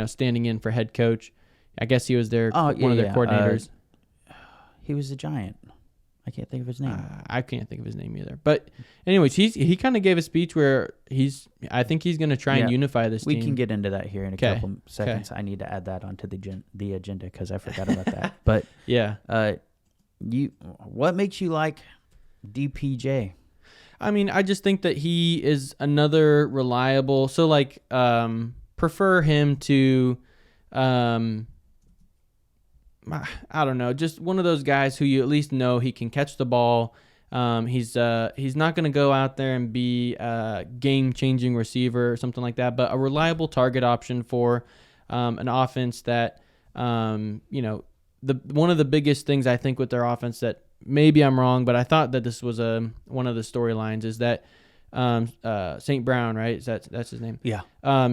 standing in for head coach. I guess he was one of their coordinators. He was a Giant. I can't think of his name. I can't think of his name either. But anyways, he kind of gave a speech where I think he's going to try and unify this team. We can get into that here in a couple seconds. I need to add that onto the agenda because I forgot about that. But yeah, what makes you like DPJ? I mean, I just think that he is another reliable. So like, prefer him to, I don't know, just one of those guys who you at least know he can catch the ball. He's not going to go out there and be a game-changing receiver or something like that, but a reliable target option for an offense that, one of the biggest things I think with their offense that maybe I'm wrong, but I thought that this was one of the storylines is that St. Brown, right? That's his name. Yeah.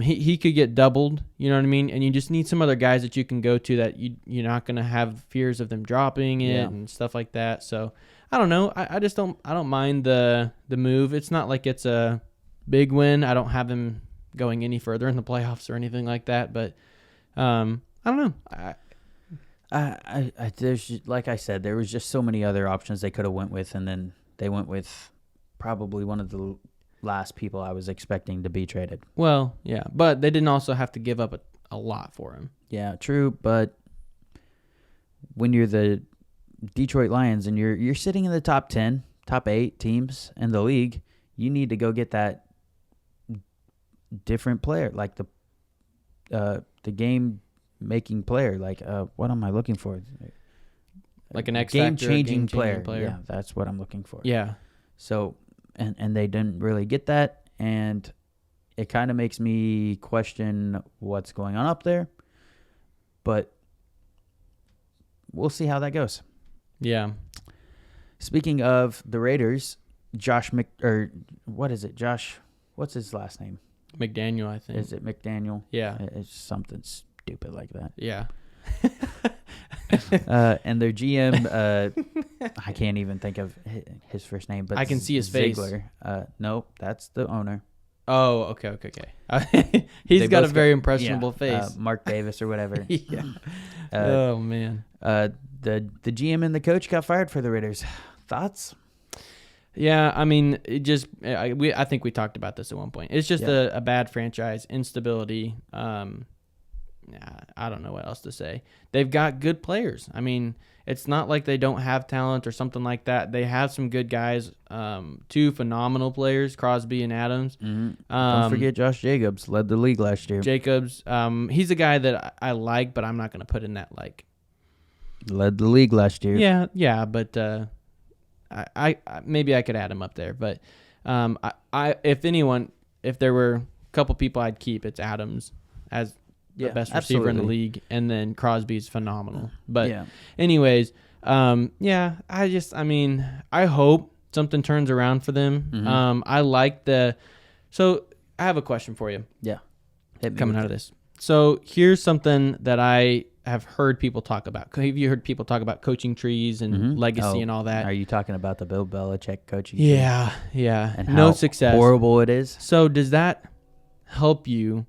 He could get doubled. You know what I mean? And you just need some other guys that you can go to that you're not gonna have fears of them dropping it and stuff like that. So I don't know. I just don't mind the move. It's not like it's a big win. I don't have him going any further in the playoffs or anything like that. But I don't know. There's like I said, there was just so many other options they could have went with, and then they went with probably one of the last people I was expecting to be traded. Well, yeah, but they didn't also have to give up a lot for him. Yeah, true, but when you're the Detroit Lions and you're sitting in the top 10, top 8 teams in the league, you need to go get that different player, like the game making player, like what am I looking for? Like an X game factor, changing player. Yeah, that's what I'm looking for. Yeah. So and they didn't really get that, and it kind of makes me question what's going on up there. But we'll see how that goes. Yeah. Speaking of the Raiders, Josh what's his last name? McDaniel, I think. Is it McDaniel? Yeah. It's something stupid like that. Yeah. And their GM, I can't even think of his first name, but I can see his face. Ziegler. Nope, that's the owner. Oh, okay. He's got a very impressionable face. Mark Davis or whatever. Yeah. Oh man. The GM and the coach got fired for the Raiders. Thoughts? Yeah, I mean, I think we talked about this at one point. It's just a bad franchise, instability. I don't know what else to say. They've got good players. I mean, it's not like they don't have talent or something like that. They have some good guys, 2 phenomenal players, Crosby and Adams. Mm-hmm. Don't forget Josh Jacobs, led the league last year. Jacobs, he's a guy that I like, but I'm not going to put in that like. Led the league last year. Yeah, but I maybe I could add him up there. But if there were a couple people I'd keep, it's Adams as the best receiver in the league, and then Crosby's phenomenal. But anyways, I hope something turns around for them. Mm-hmm. I like so I have a question for you. Yeah. Coming out of this. So here's something that I have heard people talk about. Have you heard people talk about coaching trees and legacy and all that? Are you talking about the Bill Belichick coaching tree? Yeah. And no success. Horrible it is. So does that help you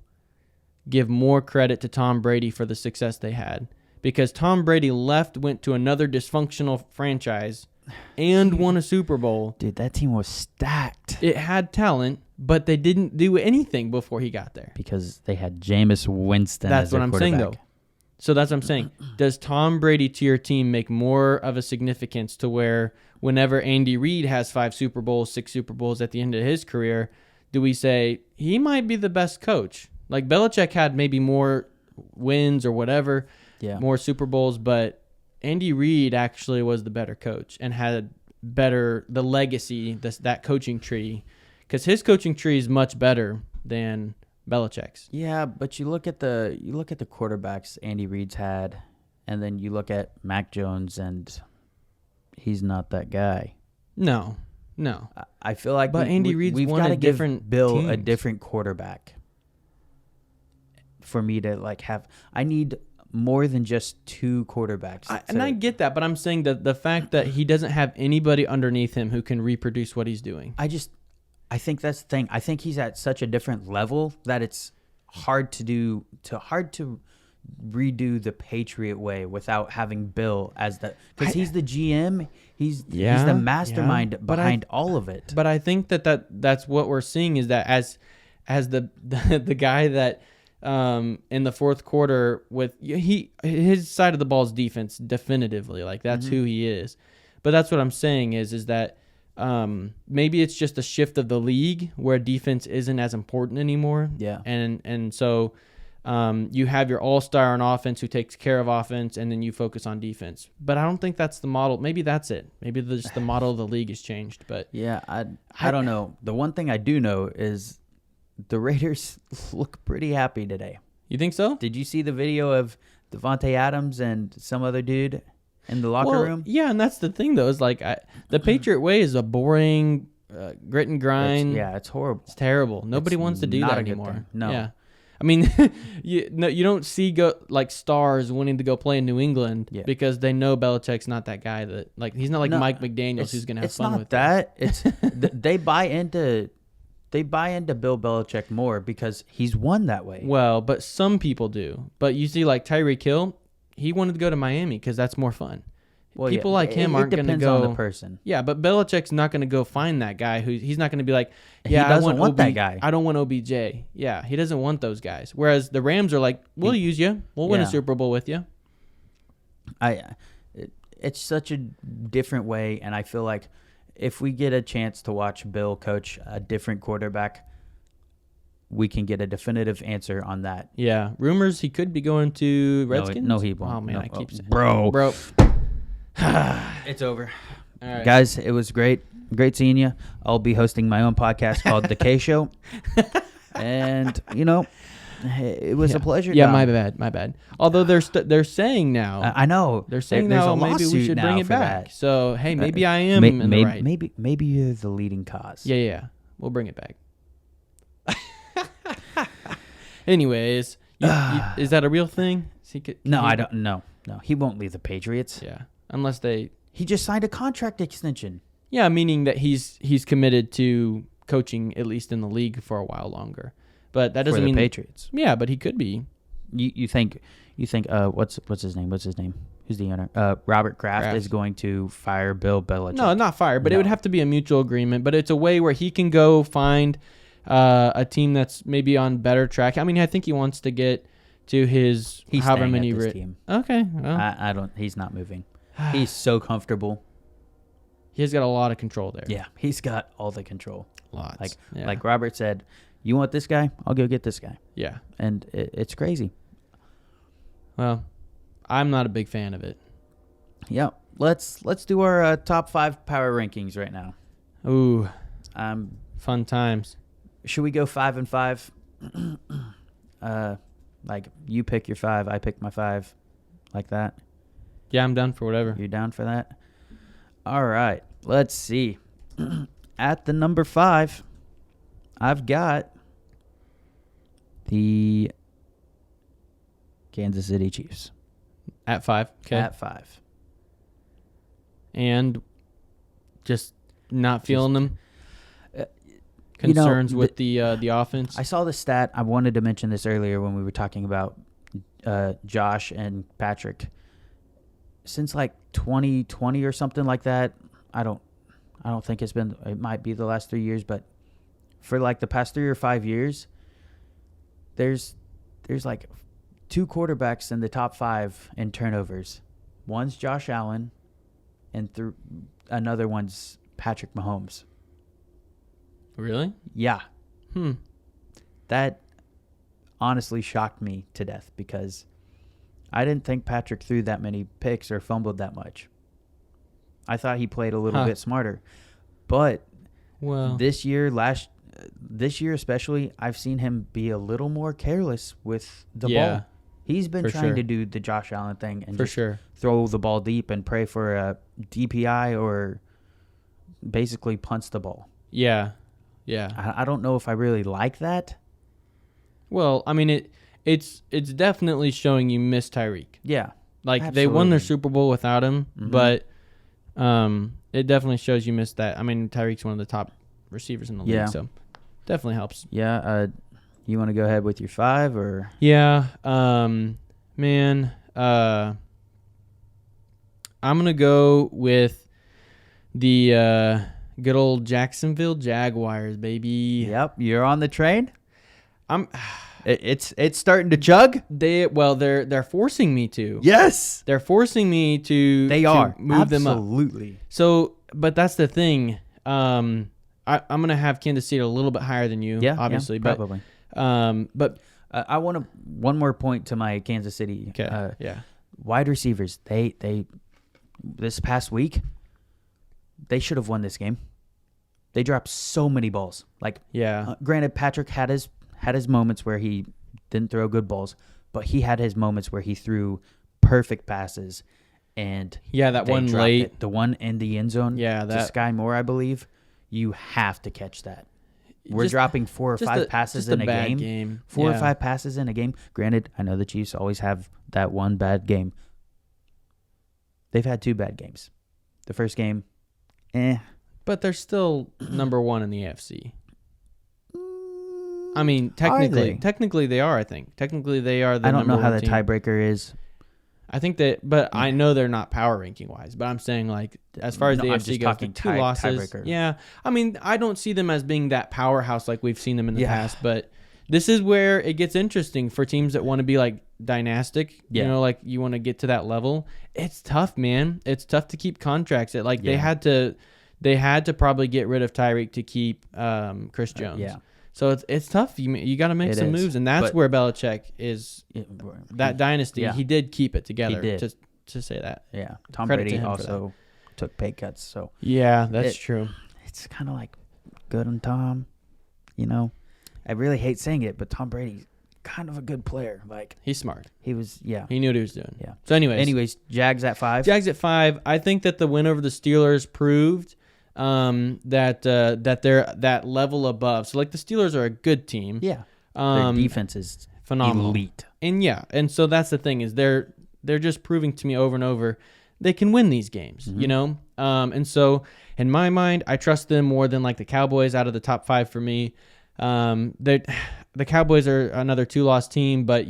give more credit to Tom Brady for the success they had? Because Tom Brady went to another dysfunctional franchise and won a Super Bowl. Dude, that team was stacked. It had talent, but they didn't do anything before he got there. Because they had Jameis Winston as their quarterback. That's what I'm saying, though. So that's what I'm saying. Does Tom Brady to your team make more of a significance to where whenever Andy Reid has 5 Super Bowls, 6 Super Bowls at the end of his career, do we say he might be the best coach? Like Belichick had maybe more wins or whatever, more Super Bowls, but Andy Reid actually was the better coach and had the legacy, that coaching tree, because his coaching tree is much better than Belichick's. Yeah, but you look at the quarterbacks Andy Reid's had, and then you look at Mac Jones, and he's not that guy. No. I feel like, but Andy Reid's we've won got to give Bill teams. A different quarterback for me to like have. I need more than just 2 quarterbacks. I get that, but I'm saying that the fact that he doesn't have anybody underneath him who can reproduce what he's doing. I think that's the thing. I think he's at such a different level that it's hard to redo the Patriot way without having Bill as because he's the GM. He's the mastermind behind all of it. But I think that's what we're seeing is that as the guy that in the fourth quarter with his side of the ball's defense definitively, like that's who he is. But that's what I'm saying is that maybe it's just a shift of the league where defense isn't as important anymore. Yeah. And so you have your all-star on offense who takes care of offense, and then you focus on defense. But I don't think that's the model. Maybe that's it. Maybe just the model of the league has changed. But yeah, I don't know. The one thing I do know is the Raiders look pretty happy today. You think so? Did you see the video of Devontae Adams and some other dude in the locker room? Yeah, and that's the thing, though, is like the Patriot way is a boring grit and grind. It's horrible. It's terrible. Nobody It's wants to do not that a good anymore. thing. No. Yeah. I mean, you don't see stars wanting to go play in New England because they know Belichick's not that guy that he's not like Mike McDaniels who's gonna have fun with that. It's they buy into Bill Belichick more because he's won that way. Well, but some people do. But you see, like Tyreek Hill, he wanted to go to Miami because that's more fun. Well, people like him aren't going to depends go. on the person. Yeah, but Belichick's not going to go find that guy he's not going to be like, He yeah, doesn't want that guy. I don't want OBJ. Yeah, he doesn't want those guys. Whereas the Rams are like, we'll use you. We'll win a Super Bowl with you. It's such a different way, and I feel like if we get a chance to watch Bill coach a different quarterback, we can get a definitive answer on that. Yeah, rumors he could be going to Redskins. No, he won't. Oh man, No. I keep saying, bro. It's over. All right. Guys, it was great seeing you. I'll be hosting my own podcast called The K Show, and it was a pleasure. Yeah, Dom. my bad. Although they're saying now, I know they're saying there's now a maybe we lawsuit should now bring it for back. that. So hey, maybe I am in the right. Maybe you're the leading cause. Yeah, we'll bring it back. Anyways, is that a real thing? I don't know. No, he won't leave the Patriots. Yeah, unless they. He just signed a contract extension. Yeah, meaning that he's committed to coaching at least in the league for a while longer. But that doesn't for the mean Patriots. Yeah, but he could be. You think what's his name? Who's the owner? Robert Kraft is going to fire Bill Belichick. No, not fire, but it would have to be a mutual agreement. But it's a way where he can go find a team that's maybe on better track. I mean, I think he wants to get to his He's however staying many at this team. Okay, well. I don't. He's not moving. He's so comfortable. He's got a lot of control there. Yeah, he's got all the control. Lots. Like Robert said, you want this guy? I'll go get this guy. Yeah. And it's crazy. Well, I'm not a big fan of it. Yeah. Let's do our top 5 power rankings right now. Ooh. Fun times. Should we go 5 and 5? Like you pick your 5, I pick my 5, like that. Yeah, I'm down for whatever. You're down for that? All right. Let's see. At the number 5, I've got the Kansas City Chiefs. At 5. Okay. At 5. And just not feeling them. Concerns with the offense. I saw the stat. I wanted to mention this earlier when we were talking about Josh and Patrick. Since like 2020 or something like that, I don't think it's been. It might be the last 3 years, but for like the past 3 or 5 years, there's like 2 quarterbacks in the top 5 in turnovers. One's Josh Allen, and another one's Patrick Mahomes. Really? Yeah. That honestly shocked me to death because I didn't think Patrick threw that many picks or fumbled that much. I thought he played a little bit smarter. But this year especially, I've seen him be a little more careless with the ball. He's been trying to do the Josh Allen thing and throw the ball deep and pray for a DPI or basically punts the ball. Yeah. Yeah. I don't know if I really like that. Well, I mean, it's definitely showing you miss Tyreek. Yeah. Like, absolutely. they won their Super Bowl without him, but it definitely shows you miss that. I mean, Tyreek's one of the top receivers in the league, so definitely helps. Yeah. You want to go ahead with your 5 or? Yeah. Man, I'm going to go with the good old Jacksonville Jaguars, baby. Yep, you're on the train. It's starting to chug. They're forcing me to. Yes, they're forcing me to. They are move them up. Absolutely. So, but that's the thing. I'm gonna have Kansas City a little bit higher than you. Yeah, obviously, probably. But I want one more point to my Kansas City. Okay. Wide receivers. They this past week, they should have won this game. They dropped so many balls. Granted, Patrick had his moments where he didn't throw good balls, but he had his moments where he threw perfect passes. And that one late, the one in the end zone. Yeah, to Sky Moore, I believe. you have to catch that. We're Just- dropping 4 or 5 passes just in a bad game. 4 or 5 passes in a game. Granted, I know the Chiefs always have that one bad game. They've had 2 bad games. The first game, But they're still number 1 in the AFC. I mean, technically they are. I think technically they are. I don't know how the the tiebreaker is. I think that, but I know they're not power ranking wise. But I'm saying, like, as far as No, the I'm AFC just goes, talking the 2 losses. tiebreaker. Yeah, I mean, I don't see them as being that powerhouse like we've seen them in the Yeah. past. But this is where it gets interesting for teams that want to be like dynastic. Yeah. You know, like you want to get to that level. It's tough, man. It's tough to keep contracts. They Yeah. had to probably get rid of Tyreek to keep Chris Jones. Yeah. So it's tough. You got to make It some is. moves, and that's But- where Belichick is. That dynasty, yeah. he did keep it together. He did. To say that. Yeah. Tom Credit to Brady him for also took pay cuts, so Yeah, that's It- true. it's kind of like good on Tom. You know, I really hate saying it, but Tom Brady's kind of a good player. Like He's smart. he was, yeah. He knew what he was doing. Yeah. So, Anyways, Jags at 5. Jags at 5. I think that the win over the Steelers proved that they're that level above. So, like, the Steelers are a good team. Yeah. Their defense is phenomenal. elite. And so that's the thing is they're just proving to me over and over they can win these games, Mm-hmm. you know? And so in my mind, I trust them more than like the Cowboys out of the top 5 for me. The Cowboys are another 2-loss team, but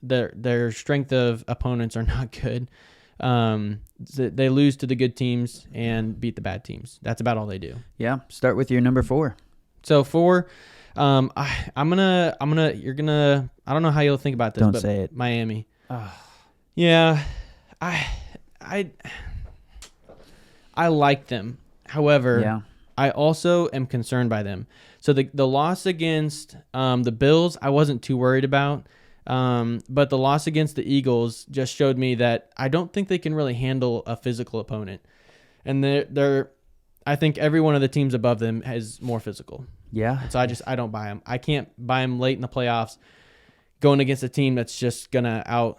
their strength of opponents are not good. They lose to the good teams and beat the bad teams. That's about all they do. Yeah. Start with your number 4. So 4, I don't know how you'll think about this, Don't but say it. Miami. Ugh. Yeah, I like them. However, Yeah. I also am concerned by them. So the loss against the Bills, I wasn't too worried about. But the loss against the Eagles just showed me that I don't think they can really handle a physical opponent. And I think every one of the teams above them is more physical. Yeah. So I don't buy them. I can't buy them late in the playoffs going against a team that's just going to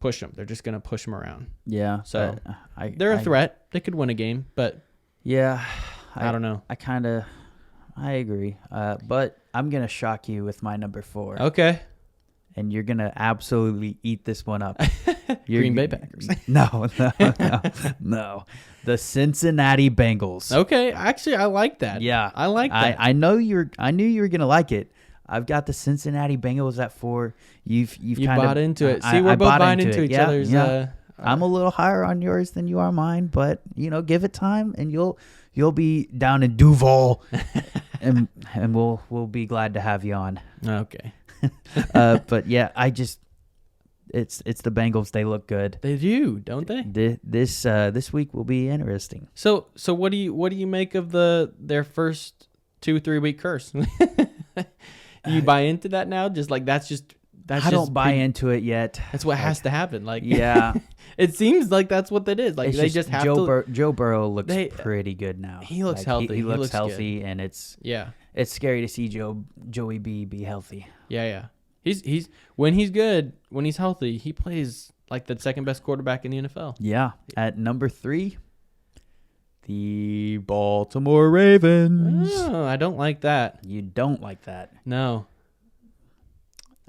push them. They're just going to push them around. Yeah. So, I They're a threat. They could win a game, but Yeah. I don't know. I agree. But I'm going to shock you with my number 4. Okay. And you're going to absolutely eat this one up. Green Bay Packers. No. The Cincinnati Bengals. Okay. Actually, I like that. Yeah. I like that. I knew you were going to like it. I've got the Cincinnati Bengals at 4. You kind bought of into it. I- See, we're I both bought buying into into it. each Yeah, other's. yeah. I'm a little higher on yours than you are mine, but give it time and you'll be down in Duval, and we'll be glad to have you on. Okay. But yeah, it's the Bengals. They look good. They do, don't they? This week will be interesting. So what do you make of their first 2-3 week curse? You buy into that now? I don't buy into it yet. That's what has to happen. Like, Yeah, it seems like that's what that is. Like it's they just have Joe to. Joe Burrow looks pretty good now. He looks Like, healthy. He looks looks healthy, and it's scary to see Joey B be healthy. Yeah. He's when he's good, when he's healthy, he plays like the second best quarterback in the NFL. Yeah. At number 3, the Baltimore Ravens. Oh, I don't like that. You don't like that. No.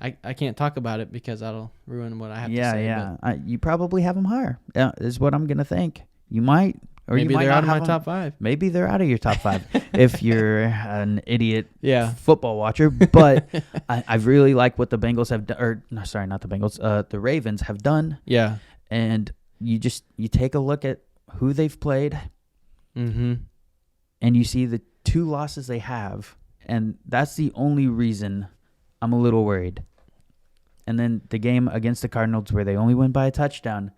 I can't talk about it because that'll ruin what I have to say. Yeah. You probably have them higher. Yeah, is what I'm gonna think. You might, or Maybe you might they're not out of my have 'em. top 5. Maybe they're out of your top 5 if you're an idiot Yeah. football watcher. But I really like what the Bengals have done. Or no, sorry, not the Bengals. The Ravens have done. Yeah. And you take a look at who they've played, Mm-hmm. and you see the 2 losses they have, and that's the only reason I'm a little worried. And then the game against the Cardinals where they only win by a touchdown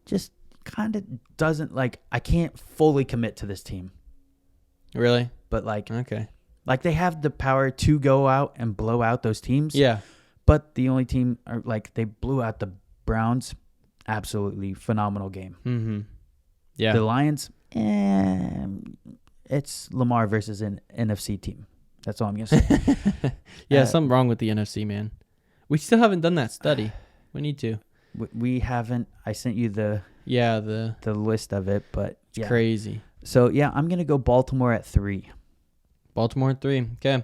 just kind of doesn't, like, I can't fully commit to this team. Really? But Okay. like they have the power to go out and blow out those teams. Yeah. But the only team they blew out the Browns. Absolutely phenomenal game. Mm-hmm. Yeah. The Lions, it's Lamar versus an NFC team. That's all I'm gonna say. Yeah, something wrong with the NFC, man. We still haven't done that study. We need to. We haven't. I sent you the Yeah, the list of it, but it's crazy. So yeah, I'm gonna go Baltimore at 3. Baltimore at 3. Okay.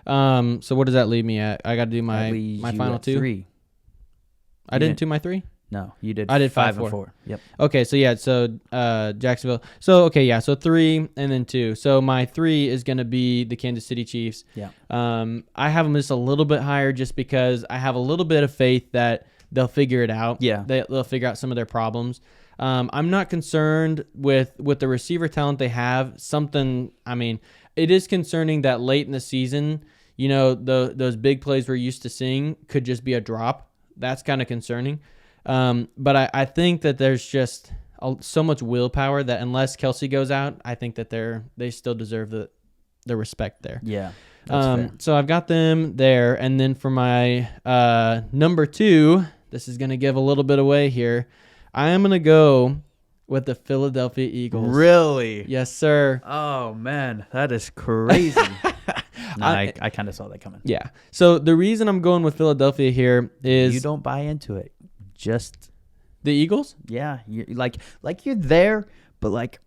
So what does that leave me at? I got to do That my leaves you final at 2. 3. I You didn't didn't- do my 3. No, you did. I did 5 5, and 4. 4. Yep. Okay, so yeah, so Jacksonville. So okay, yeah, so 3 and then 2. So my 3 is gonna be the Kansas City Chiefs. Yeah. I have them just a little bit higher just because I have a little bit of faith that they'll figure it out. Yeah. They'll figure out some of their problems. I'm not concerned with the receiver talent they have. It is concerning that late in the season, those big plays we're used to seeing could just be a drop. That's kind of concerning. But I think that there's just so much willpower that unless Kelsey goes out, I think that they still deserve the respect there. Yeah. That's fair. So I've got them there. And then for my number 2, this is going to give a little bit away here. I am going to go with the Philadelphia Eagles. Really? Yes, sir. Oh man, that is crazy. I kind of saw that coming. Yeah. So the reason I'm going with Philadelphia here is You don't buy into it. Just the Eagles. yeah, you're like you're there, but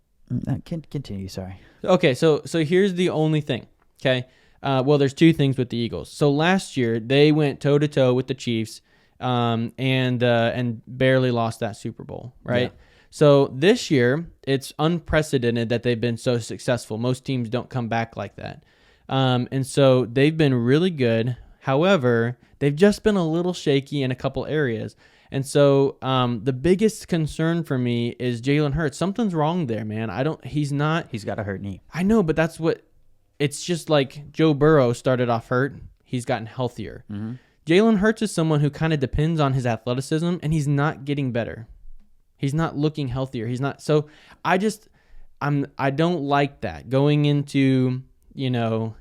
continue. Sorry. Okay. So here's the only thing. Okay. Well, there's 2 things with the Eagles. So last year they went toe to toe with the Chiefs, and barely lost that Super Bowl, right? Yeah. So this year it's unprecedented that they've been so successful. Most teams don't come back like that. And so they've been really good. However, they've just been a little shaky in a couple areas. And so the biggest concern for me is Jalen Hurts. Something's wrong there, man. He's He's got a hurt knee. I know, but it's just like Joe Burrow started off hurt. He's gotten healthier. Mm-hmm. Jalen Hurts is someone who kind of depends on his athleticism, and he's not getting better. He's not looking healthier. He's not. So I don't like that going into, You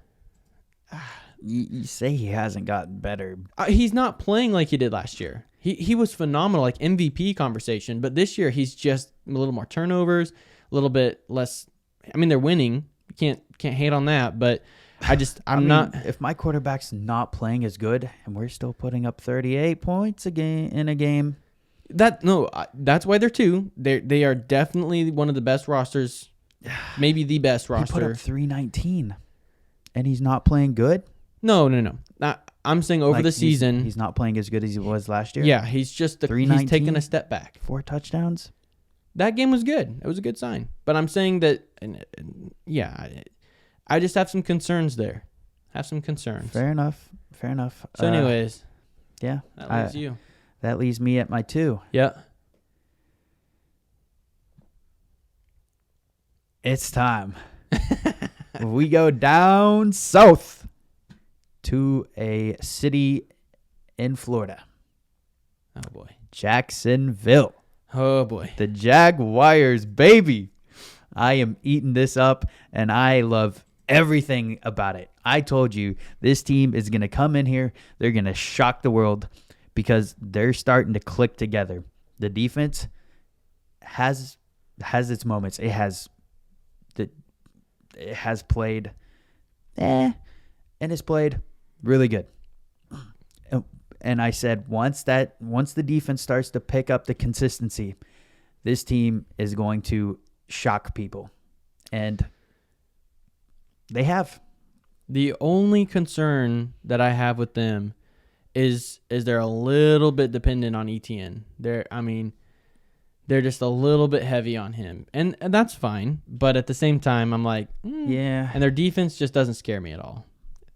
say he hasn't gotten better. he's not playing like he did last year. He was phenomenal, like MVP conversation, but this year he's just a little more turnovers, a little bit less. I mean, they're winning. You can't hate on that, but I'm not. If my quarterback's not playing as good and we're still putting up 38 points in a game. That's why they're 2. They are definitely one of the best rosters, maybe the best roster. He put up 319, and he's not playing good. No. I'm saying over the season, he's not playing as good as he was last year. yeah, he's just he's taken a step back. 4 touchdowns. That game was good. It was a good sign. But I'm saying that, I just have some concerns there. Have some concerns. Fair enough. So, anyways, yeah, that leaves you. That leaves me at my 2. Yeah. It's time. We go down south to a city in Florida. Oh boy. Jacksonville. Oh boy. The Jaguars, baby. I am eating this up, and I love everything about it. I told you this team is going to come in here. They're going to shock the world because they're starting to click together. The defense has its moments. It has played and it's played really good. And I said once the defense starts to pick up the consistency, this team is going to shock people. And they have. The only concern that I have with them is they're a little bit dependent on ETN. They're just a little bit heavy on him. And that's fine. But at the same time, I'm like, yeah. And their defense just doesn't scare me at all.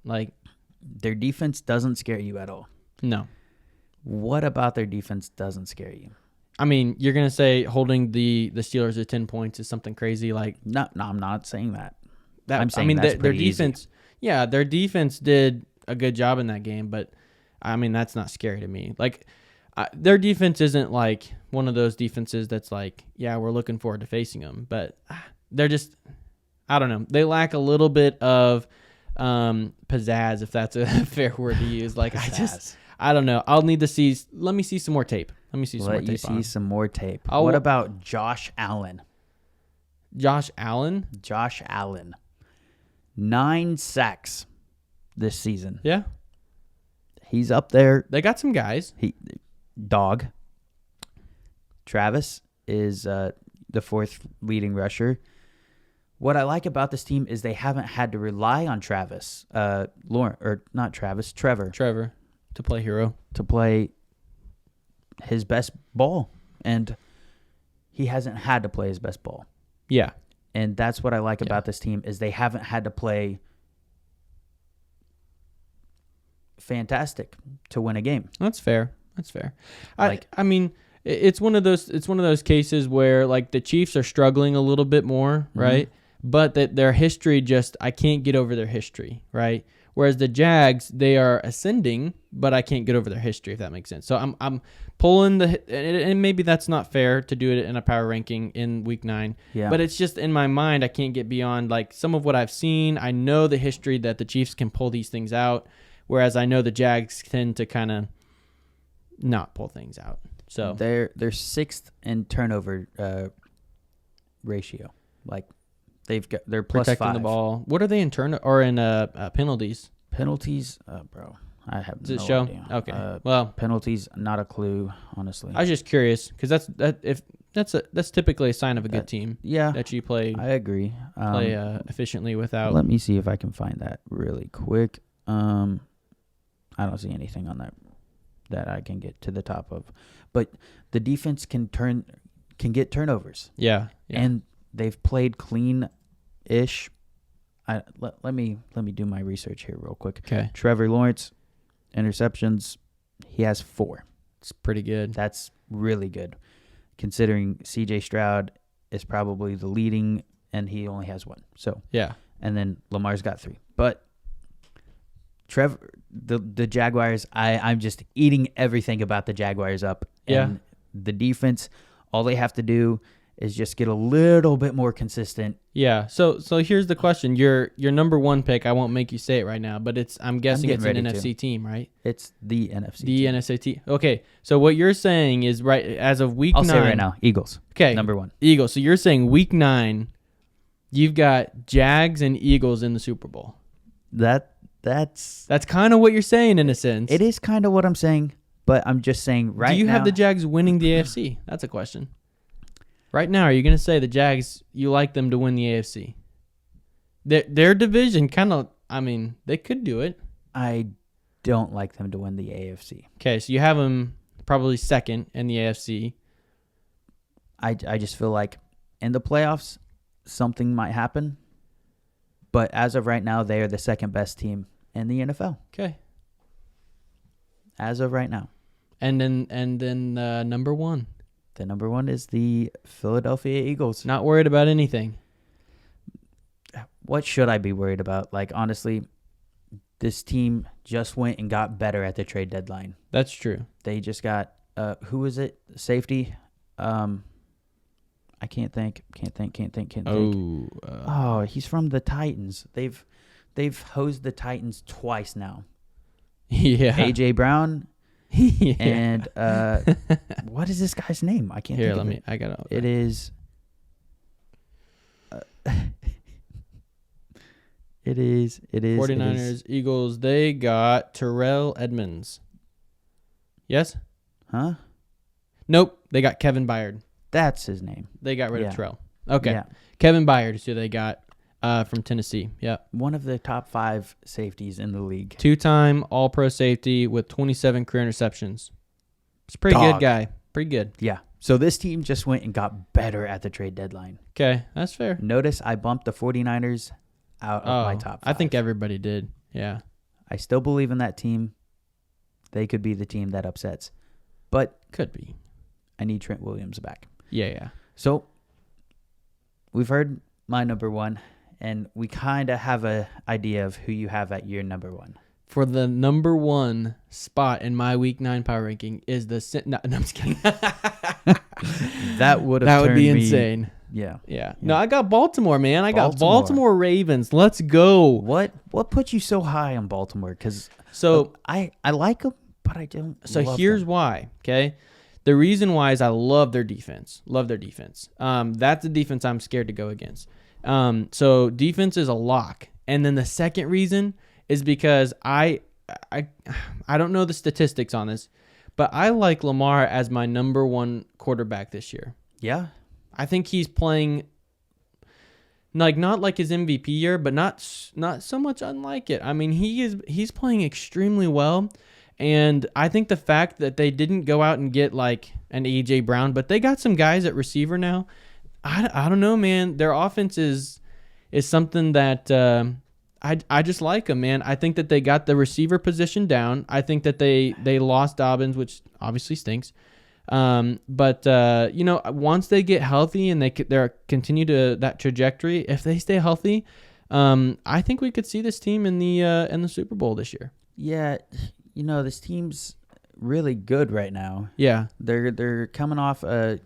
Like, their defense doesn't scare you at all. No. What about their defense doesn't scare you? I mean, you're going to say holding the Steelers at 10 points is something crazy. Like, no, I'm not saying that. I'm saying their defense, easy. Yeah, their defense did a good job in that game, but I mean, that's not scary to me. Like, their defense isn't like one of those defenses that's like, yeah, we're looking forward to facing them, but they're just, I don't know. They lack a little bit of pizzazz, if that's a fair word to use. Like, I don't know. I'll need to see. Let me see some more tape. Let you see some more tape. What about Josh Allen? Josh Allen? Josh Allen. 9 sacks this season. Yeah. He's up there. They got some guys. Dog. Travis is the 4th leading rusher. what I like about this team is they haven't had to rely on Trevor to play hero. to play his best ball, and he hasn't had to play his best ball. Yeah. And that's what I like about this team is they haven't had to play fantastic to win a game. That's fair. Like- I mean, it's one of those cases where like the Chiefs are struggling a little bit more, right? But that their history just I can't get over their history, right? Whereas the Jags, they are ascending, but I can't get over their history, if that makes sense. So I'm pulling and maybe that's not fair to do it in a power ranking in week 9. Yeah. But it's just in my mind, I can't get beyond like some of what I've seen. I know the history that the Chiefs can pull these things out, whereas I know the Jags tend to kind of not pull things out. So they're 6th in turnover ratio. Like they're plus protecting 5. the ball. What are they in penalties? Penalties, bro. I have Does it no show? idea. Okay. Well, Penalties, not a clue, honestly. I was just curious because that's typically a sign of a good team Yeah, that you play I agree. efficiently without. Let me see if I can find that really quick. I don't see anything on that I can get to the top of, but the defense can get turnovers. Yeah. And they've played clean-ish. Let me do my research here real quick. Okay. Trevor Lawrence, interceptions, he has 4. It's pretty good. That's really good, considering C.J. Stroud is probably the leading, and he only has 1. So Yeah. and then Lamar's got 3. But Trevor, the Jaguars, I'm just eating everything about the Jaguars up. And the defense, all they have to do is just get a little bit more consistent. Yeah. So here's the question. Your number 1 pick, I won't make you say it right now, but I'm guessing it's an getting ready NFC team, right? It's the NFC. The team. NFC team. Okay. So what you're saying is right as of week 9. I'll say right now, Eagles. Okay. Number 1. Eagles. So you're saying week 9, you've got Jags and Eagles in the Super Bowl. That's kind of what you're saying in a sense. it is kind of what I'm saying, but I'm just saying right now. Do you have the Jags winning the AFC? That's a question. Right now, are you going to say the Jags, you like them to win the AFC? Their division kind of, I mean, they could do it. I don't like them to win the AFC. Okay, so you have them probably second in the AFC. I just feel like in the playoffs, something might happen. But as of right now, they are the second best team in the NFL. Okay. As of right now. And then number 1. The number 1 is the Philadelphia Eagles. Not worried about anything. What should I be worried about? Like, honestly, this team just went and got better at the trade deadline. That's true. They just got, who was it? Safety? I can't think. Oh, he's from the Titans. They've hosed the Titans twice now. Yeah. A.J. Brown. Yeah. And what is this guy's name? I can't Here, think of it. I got it. It is it is 49ers, Eagles, they got Terrell Edmonds. Yes? Huh? Nope, they got Kevin Byard. That's his name. They got rid Yeah. of Terrell. Okay. Yeah. Kevin Byard is who they got from Tennessee. Yep. One of the top 5 safeties in the league. 2-time All-Pro safety with 27 career interceptions. It's a pretty good guy. Pretty good. Yeah. So this team just went and got better at the trade deadline. Okay, that's fair. Notice I bumped the 49ers out of my top 5. I think everybody did. Yeah. I still believe in that team. They could be the team that upsets. But Could be. I need Trent Williams back. Yeah. So we've heard my number 1, and we kind of have an idea of who you have at your number 1. For the number 1 spot in my Week 9 power ranking is the... No, I'm just kidding. That would be insane. Yeah. Yeah. No, I got Baltimore, man. I got Baltimore. Baltimore Ravens. Let's go. What put you so high on Baltimore? Because I like them, but I don't. So love here's them. why. Okay. The reason why is I love their defense. Love their defense. That's the defense I'm scared to go against. So defense is a lock. And then the second reason is because I don't know the statistics on this, but I like Lamar as my number 1 quarterback this year. Yeah. I think he's playing Like not like his MVP year, but not so much unlike it. I mean, he's playing extremely well, and I think the fact that they didn't go out and get like an AJ Brown, but they got some guys at receiver now. I don't know, man. Their offense is something that I just like them, man. I think that they got the receiver position down. I think that they lost Dobbins, which obviously stinks. But once they get healthy and they continue to that trajectory, if they stay healthy, I think we could see this team in the Super Bowl this year. Yeah, this team's really good right now. Yeah, they're coming off a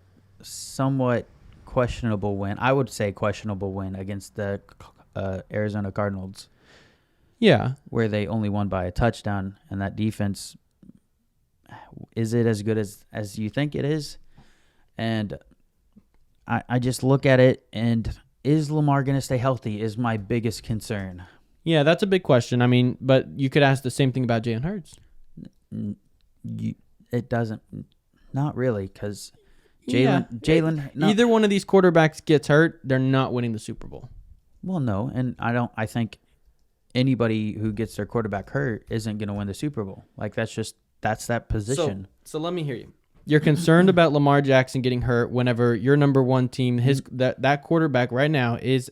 somewhat questionable win. I would say questionable win against the Arizona Cardinals. Yeah, where they only won by a touchdown, and that defense. Is it as good as you think it is? And I just look at it, and is Lamar going to stay healthy is my biggest concern. Yeah, that's a big question. I mean, but you could ask the same thing about Jalen Hurts. It doesn't. Not really, because Jalen. Either one of these quarterbacks gets hurt, they're not winning the Super Bowl. Well, no, and I think anybody who gets their quarterback hurt isn't going to win the Super Bowl. Like, that's that position. So let me hear you. You're concerned about Lamar Jackson getting hurt whenever your number one team, that quarterback right now is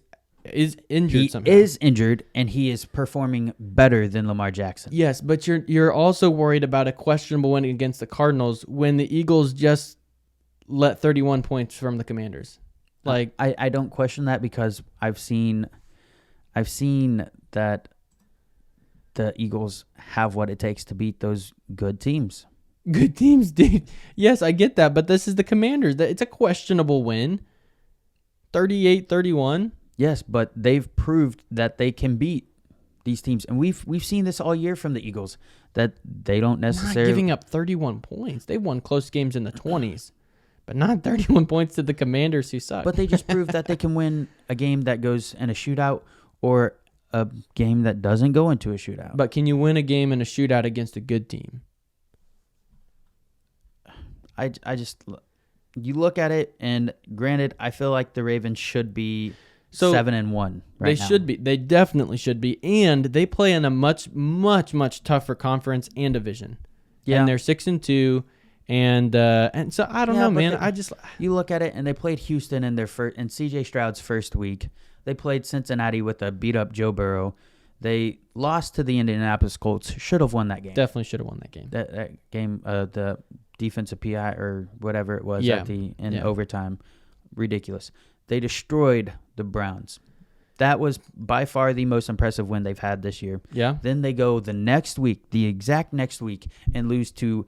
injured somehow. He is injured, and he is performing better than Lamar Jackson. Yes, but you're also worried about a questionable win against the Cardinals when the Eagles just let 31 points from the Commanders. Like I don't question that, because I've seen that the Eagles have what it takes to beat those good teams. Good teams, dude. Yes, I get that, but this is the Commanders. It's a questionable win. 38-31. Yes, but they've proved that they can beat these teams, and we've seen this all year from the Eagles, that they don't necessarily. Not giving up 31 points. They've won close games in the 20s, but not 31 points to the Commanders, who suck. But they just proved that they can win a game that goes in a shootout, or a game that doesn't go into a shootout. But can you win a game in a shootout against a good team? You look at it, and granted, I feel like the Ravens should be 7-1 right now. They should be. They definitely should be. And they play in a much, much, much tougher conference and division. Yeah. And they're 6-2. And so I don't know, man. You look at it, and they played Houston in CJ Stroud's first week. They played Cincinnati with a beat-up Joe Burrow. They lost to the Indianapolis Colts. Should have won that game. Definitely should have won that game. That game, the defensive PI or whatever it was in overtime, ridiculous. They destroyed the Browns. That was by far the most impressive win they've had this year. Yeah. Then they go the exact next week, and lose to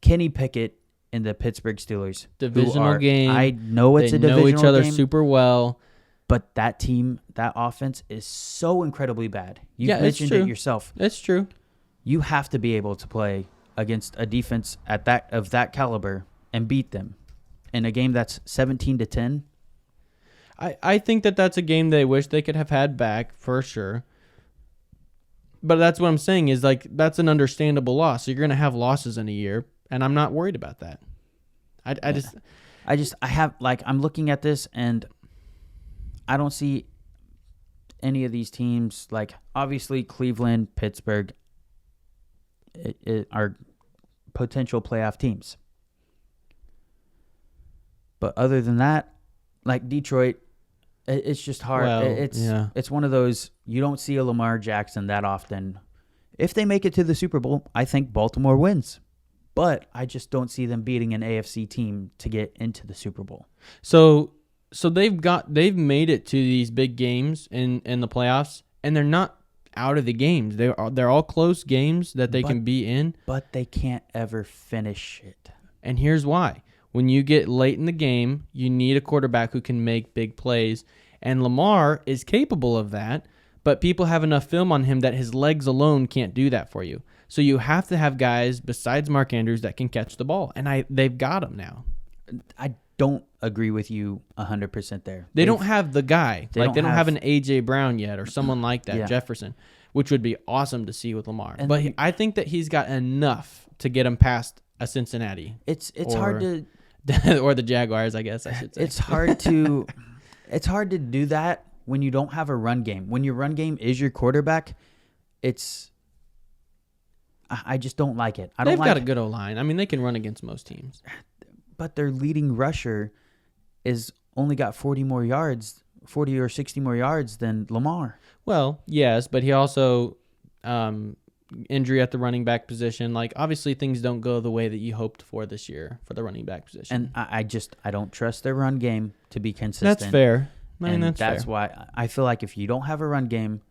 Kenny Pickett and the Pittsburgh Steelers. Divisional game. I know it's a divisional game. They know each other super well. But that team, that offense is so incredibly bad. You mentioned it yourself. It's true. You have to be able to play against a defense of that caliber and beat them in a game that's 17-10. I think that's a game they wish they could have had back for sure. But that's what I'm saying is, like, that's an understandable loss. So you're going to have losses in a year, and I'm not worried about that. I'm looking at this, and I don't see any of these teams, like, obviously Cleveland, Pittsburgh are potential playoff teams. But other than that, like Detroit, it's just hard. Well, it's one of those, you don't see a Lamar Jackson that often. If they make it to the Super Bowl, I think Baltimore wins. But I just don't see them beating an AFC team to get into the Super Bowl. So they've made it to these big games in the playoffs, and they're not out of the games. They're all close games that they can be in. But they can't ever finish it. And here's why. When you get late in the game, you need a quarterback who can make big plays. And Lamar is capable of that, but people have enough film on him that his legs alone can't do that for you. So you have to have guys besides Mark Andrews that can catch the ball. And they've got him now. I don't agree with you 100% there. They don't have the guy. They don't have an A.J. Brown yet or someone like that, Jefferson, which would be awesome to see with Lamar. But I think that he's got enough to get him past a Cincinnati. It's hard to... or the Jaguars, I guess I should say. It's hard to do that when you don't have a run game, when your run game is your quarterback, I just don't like it. They've got a good O-line. I mean, they can run against most teams. But their leading rusher is only got 40 or 60 more yards than Lamar. Well, yes, but he also injury at the running back position. Like, obviously, things don't go the way that you hoped for this year for the running back position. And I don't trust their run game to be consistent. That's fair. I mean, and that's fair. why I feel like if you don't have a run game,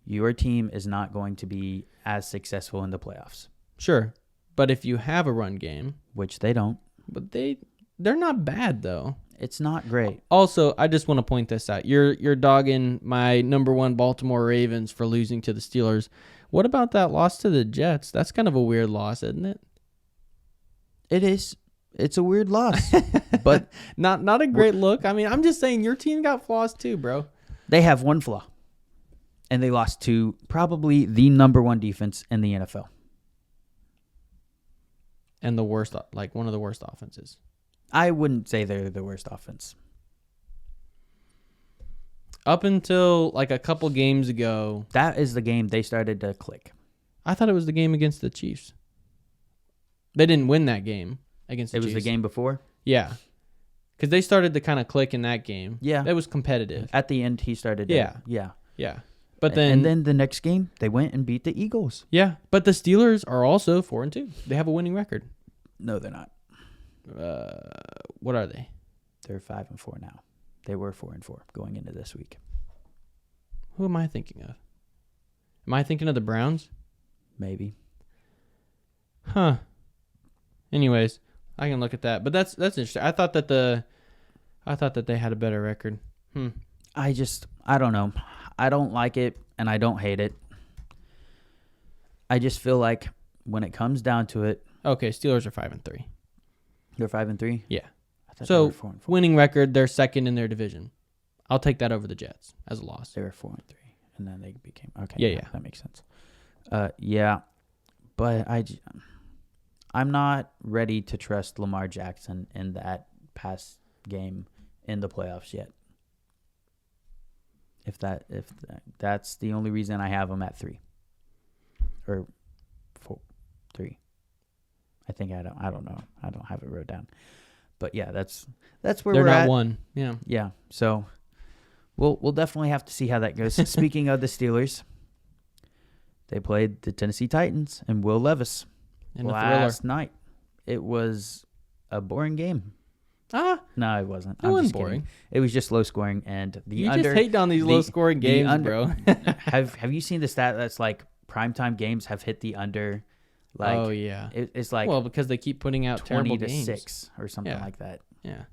your team is not going to be as successful in the playoffs. Sure. But if you have a run game, Which they don't. but they're not bad though. It's not great. Also, I just want to point this out. You're dogging my number 1 Baltimore Ravens for losing to the Steelers. What about that loss to the Jets? That's kind of a weird loss, isn't it? It is. It's a weird loss. But Not a great look. I mean, I'm just saying your team got flaws too, bro. they have one flaw. And they lost to probably the number 1 defense in the NFL. And the worst, like one of the worst offenses. I wouldn't say they're the worst offense. Up until like a couple games ago, That is the game they started to click. I thought it was the game against the Chiefs. They didn't win that game against the It Chiefs. was the game before. Yeah. Because they started to kind of click in that game. Yeah. It was competitive. At the end, he started to. Yeah. Yeah. Yeah. But then, And then the next game, they went and beat the Eagles. yeah. But the Steelers are also 4-2. They have a winning record. No, they're not. What are they? They're 5-4 now. They were 4-4 going into this week. Who am I thinking of? Am I thinking of the Browns? Maybe. Huh. Anyways, I can look at that. But that's interesting. I thought that they had a better record. I don't know. I don't like it and I don't hate it. I just feel like when it comes down to it, Okay, Steelers are 5-3. they're 5-3. Yeah. I thought So they were 4-4. winning record, they're second in their division. I'll take that over the Jets as a loss. They were 4-3, and then they became okay. Yeah. That makes sense. Yeah, but I'm not ready to trust Lamar Jackson in that past game in the playoffs yet. If that's the only reason I have him at 3 or 3. I think I don't know. I don't have it wrote down. But yeah, that's where They're we're not at. one. Yeah. Yeah. So we'll definitely have to see how that goes. Speaking of the Steelers, they played the Tennessee Titans and Will Levis And a thriller. last night. It was a boring game. No, it wasn't. It I'm wasn't just kidding. boring. It was just low scoring and the You under. just hate on these the- low-scoring the games, under- bro. Have you seen the stat that's like primetime games have hit the under? Like oh, yeah. it's like Well, because they keep putting out 20 terrible to games. 6 or something Yeah. like that. Yeah.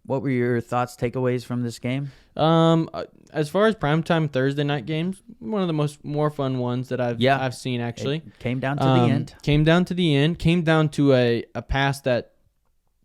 What were your thoughts, takeaways from this game? As far as primetime Thursday night games, one of the more fun ones that I've seen actually. It came down to the end. Came down to the end. Came down to a pass that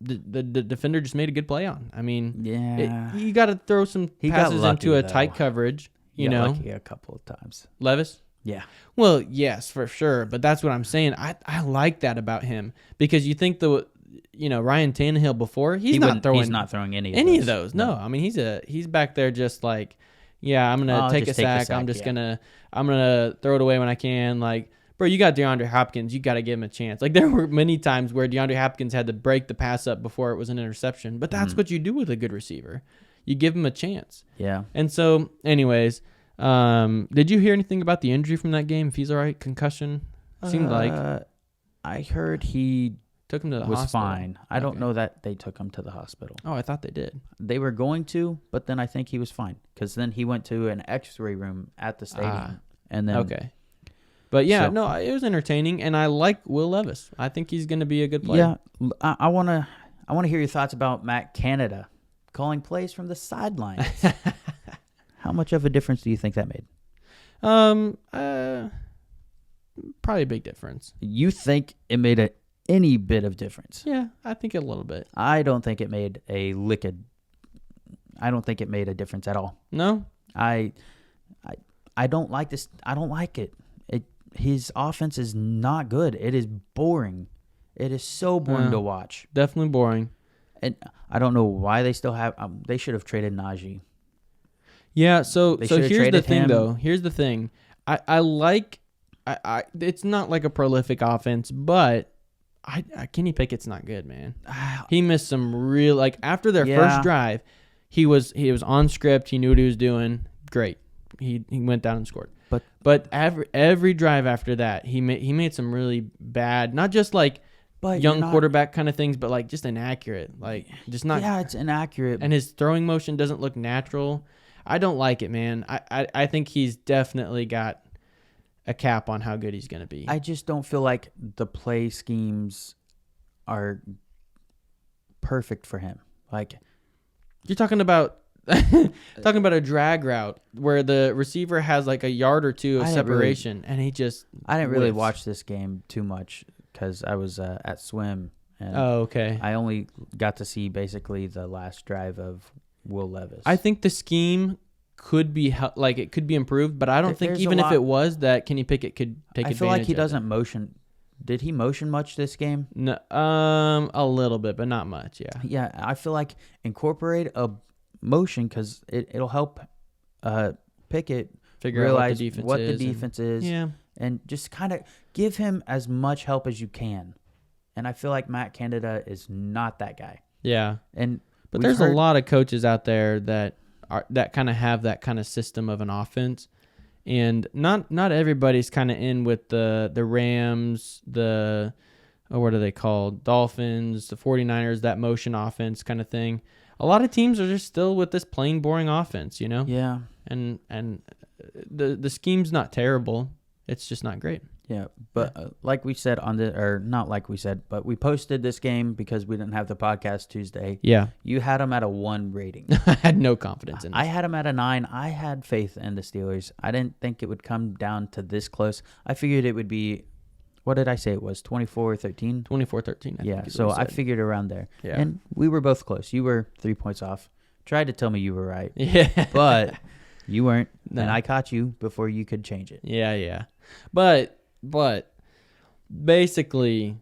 the defender just made a good play on. I mean, Yeah. you got to throw some He got passes lucky, into a though. tight coverage. You Got know, lucky a couple of times. Levis. Yeah. Well, yes, for sure. But that's what I'm saying. I like that about him because you think Ryan Tannehill before he's not throwing any of those. No, I mean he's back there just like, yeah, I'm gonna take a sack. I'm just gonna throw it away when I can. Like, bro, you got DeAndre Hopkins. You got to give him a chance. Like there were many times where DeAndre Hopkins had to break the pass up before it was an interception. But that's what you do with a good receiver. You give him a chance. Yeah. And so, anyways, did you hear anything about the injury from that game? If he's all right, concussion. Seemed like I heard he took him to the was hospital. fine. I don't Okay. know that they took him to the hospital. Oh, I thought they did. They were going to, but then I think he was fine because then he went to an X-ray room at the stadium, and then Okay. But yeah, So- no, it was entertaining, and I like Will Levis. I think he's going to be a good player. yeah, I want to hear your thoughts about Matt Canada calling plays from the sidelines. How much of a difference do you think that made? Probably a big difference. You think it made any bit of difference? Yeah, I think a little bit. I don't think it made I don't think it made a difference at all. No? I don't like this. I don't like it. His offense is not good. It is boring. It is so boring to watch. Definitely boring. And I don't know why they still have. They should have traded Najee. Yeah, so They so should've here's the traded thing him. though. Here's the thing. I like I it's not like a prolific offense, but Kenny Pickett's not good, man. He missed some real like after their Yeah. first drive, he was on script, he knew what he was doing. Great. He went down and scored. But every drive after that, he made some really bad, not just like But young you're not- quarterback kind of things, but like just inaccurate. Like just not Yeah, it's inaccurate. and his throwing motion doesn't look natural. I don't like it, man. I think he's definitely got a cap on how good he's going to be. I just don't feel like the play schemes are perfect for him. Like, You're talking about a drag route where the receiver has like a yard or two of I didn't really- separation, and he just I didn't really whiffs. watch this game too much because I was at swim, and Oh, okay. I only got to see basically the last drive of Will Levis. I think the scheme could be like it could be improved, but I don't think There's a even if lot- it was that Kenny Pickett could take I advantage. feel like he of it. doesn't motion. Did he motion much this game? No, a little bit, but not much. Yeah. Yeah, I feel like incorporate a motion because it'll help Pickett Figure out realize what the defense is. the defense is, Yeah. and just kind of give him as much help as you can. And I feel like Matt Canada is not that guy. Yeah. And But we've there's heard- a lot of coaches out there that kind of have that kind of system of an offense, and not everybody's kind of in with the Rams, what are they called? Dolphins, the 49ers, that motion offense kind of thing. A lot of teams are just still with this plain boring offense, you know? Yeah, And the scheme's not terrible. It's just not great. yeah. But like we said not like we said, but we posted this game because we didn't have the podcast Tuesday. Yeah. You had them at a 1 rating. I had no confidence in it. I had them at a 9. I had faith in the Steelers. I didn't think it would come down to this close. I figured it would be, what did I say it was, 24-13? 24-13. Yeah, so I figured around there. Yeah. And we were both close. You were 3 points off. Tried to tell me you were right, Yeah. but you weren't. No. And I caught you before you could change it. Yeah. But basically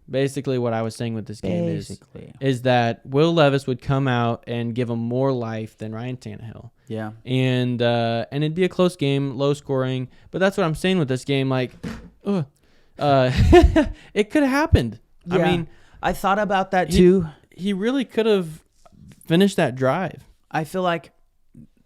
what I was saying with this game Basically. is that Will Levis would come out and give him more life than Ryan Tannehill. Yeah. And it'd be a close game, low scoring. But that's what I'm saying with this game. Like, it could have happened. I Yeah. mean, I thought about that too. he really could have finished that drive. I feel like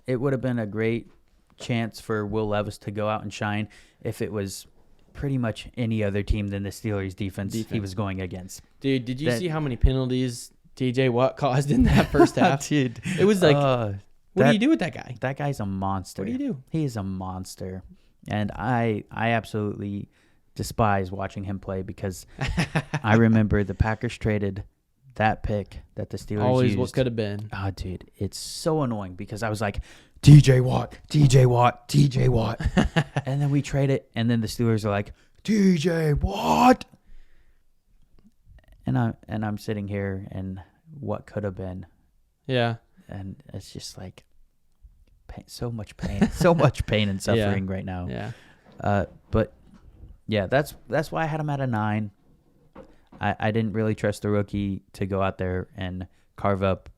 it would have been a great chance for Will Levis to go out and shine if it was pretty much any other team than the Steelers defense he was going against. Dude, did you That- see how many penalties TJ Watt caused in that first half? Dude. It was like, what do that- you do with that guy? That guy's a monster. What do you do? He is a monster. And I absolutely despise watching him play because I remember the Packers traded that pick that the Steelers Always used. what could have been. Oh, dude, it's so annoying because I was like, TJ Watt. And then we trade it, and then the Steelers are like, TJ Watt. And I'm sitting here, and what could have been. Yeah. And it's just like so much pain, so much pain and suffering right now. Yeah. But yeah, that's why I had him at a 9. I didn't really trust the rookie to go out there and carve up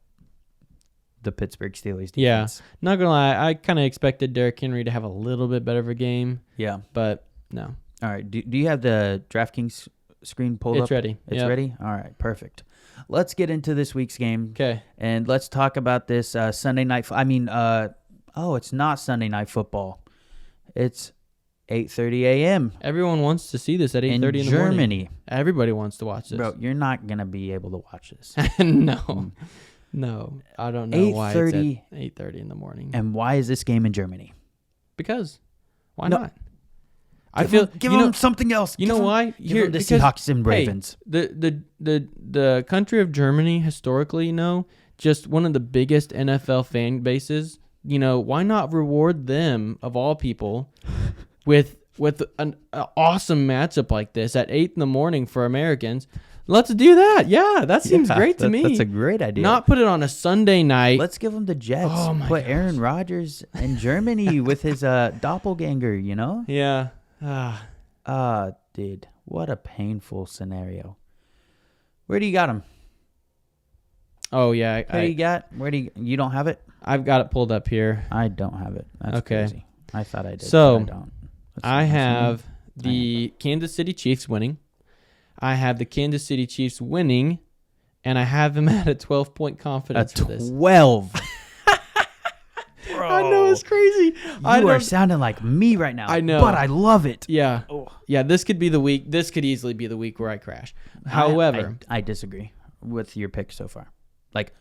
the Pittsburgh Steelers defense. Not gonna lie, I kind of expected Derrick Henry to have a little bit better of a game, Yeah. but no, All right. Do you have the DraftKings screen pulled up? it's ready. It's Yep. ready? All right. Perfect. Let's get into this week's game. Okay. And let's talk about this Sunday night. It's not Sunday night football. It's 8:30 a.m. Everyone wants to see this at 8:30 in in the morning. Germany. Everybody wants to watch this. Bro, you're not going to be able to watch this. No, I don't know why it's 8:30 at 8:30 in the morning. And why is this game in Germany? Because why No. not? I feel give you know, them something else. You know why? Give them the because, Seahawks and hey, Ravens. the country of Germany historically, just one of the biggest NFL fan bases. Why not reward them of all people with an awesome matchup like this at 8 in the morning for Americans? Let's do that. Yeah, that seems great to me. That's a great idea. Not put it on a Sunday night. Let's give them the Jets. Oh my Put gosh. Aaron Rodgers in Germany with his doppelganger, Yeah. Dude, what a painful scenario. Where do you got him? Oh yeah, Who you got? Where do you don't have it? I've got it pulled up here. I don't have it. That's Okay. crazy. I thought I did. So, but I don't. Let's see, I what's have the the Kansas City Chiefs winning. I have the Kansas City Chiefs winning, and I have them at a 12-point confidence for this. 12. Bro, I know it's crazy. You are sounding like me right now. I know. but I love it. Yeah. Oh. Yeah, this could be the week. This could easily be the week where I crash. However, I disagree with your pick so far. Like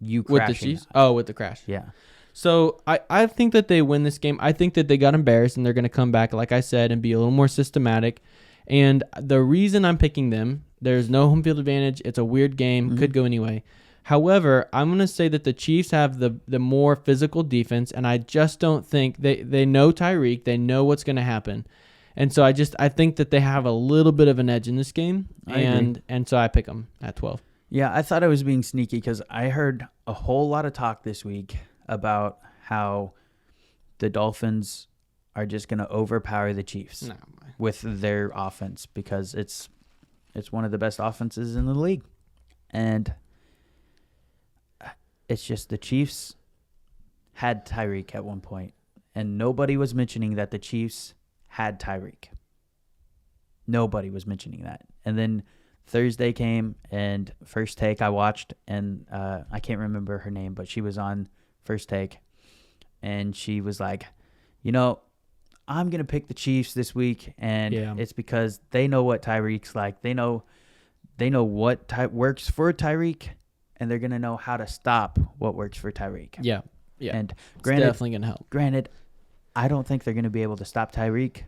you with crashing. the Chiefs. Oh, with the crash. Yeah. So I think that they win this game. I think that they got embarrassed and they're going to come back, like I said, and be a little more systematic. And the reason I'm picking them, there's no home field advantage. It's a weird game. Mm-hmm. Could go anyway. However, I'm going to say that the Chiefs have the more physical defense, and I just don't think they know Tyreek. They know what's going to happen. And so I think that they have a little bit of an edge in this game, and so I pick them at 12. Yeah, I thought I was being sneaky because I heard a whole lot of talk this week about how the Dolphins are just going to overpower the Chiefs No. with their offense because it's one of the best offenses in the league. And it's just the Chiefs had Tyreek at one point, and nobody was mentioning that the Chiefs had Tyreek. Nobody was mentioning that. And then Thursday came, and First Take I watched, and I can't remember her name, but she was on First Take, and she was like, I'm going to pick the Chiefs this week, and it's because they know what Tyreek's like. They know what works for Tyreek, and they're going to know how to stop what works for Tyreek. Yeah. And It's definitely going to help. Granted, I don't think they're going to be able to stop Tyreek.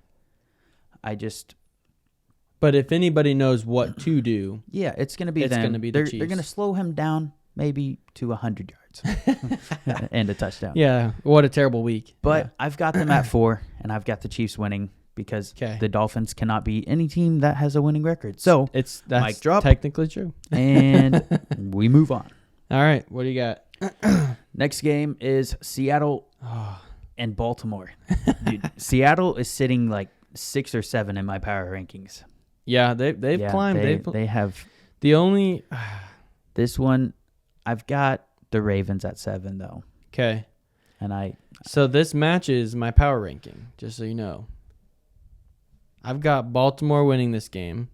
But if anybody knows what to do, it's going to be it's them. going to be the They're Chiefs. going to slow him down maybe to 100 yards and a touchdown. Yeah, what a terrible week. But I've got them at 4, and I've got the Chiefs winning because the Dolphins cannot beat any team that has a winning record. So that's mic drop. technically true. And we move on. All right, what do you got? Next game is Seattle and Baltimore. Dude, Seattle is sitting like 6 or 7 in my power rankings. Yeah, they've climbed. They have. The only This one, I've got the Ravens at 7 though. Okay. And So this matches my power ranking, just so you know. I've got Baltimore winning this game,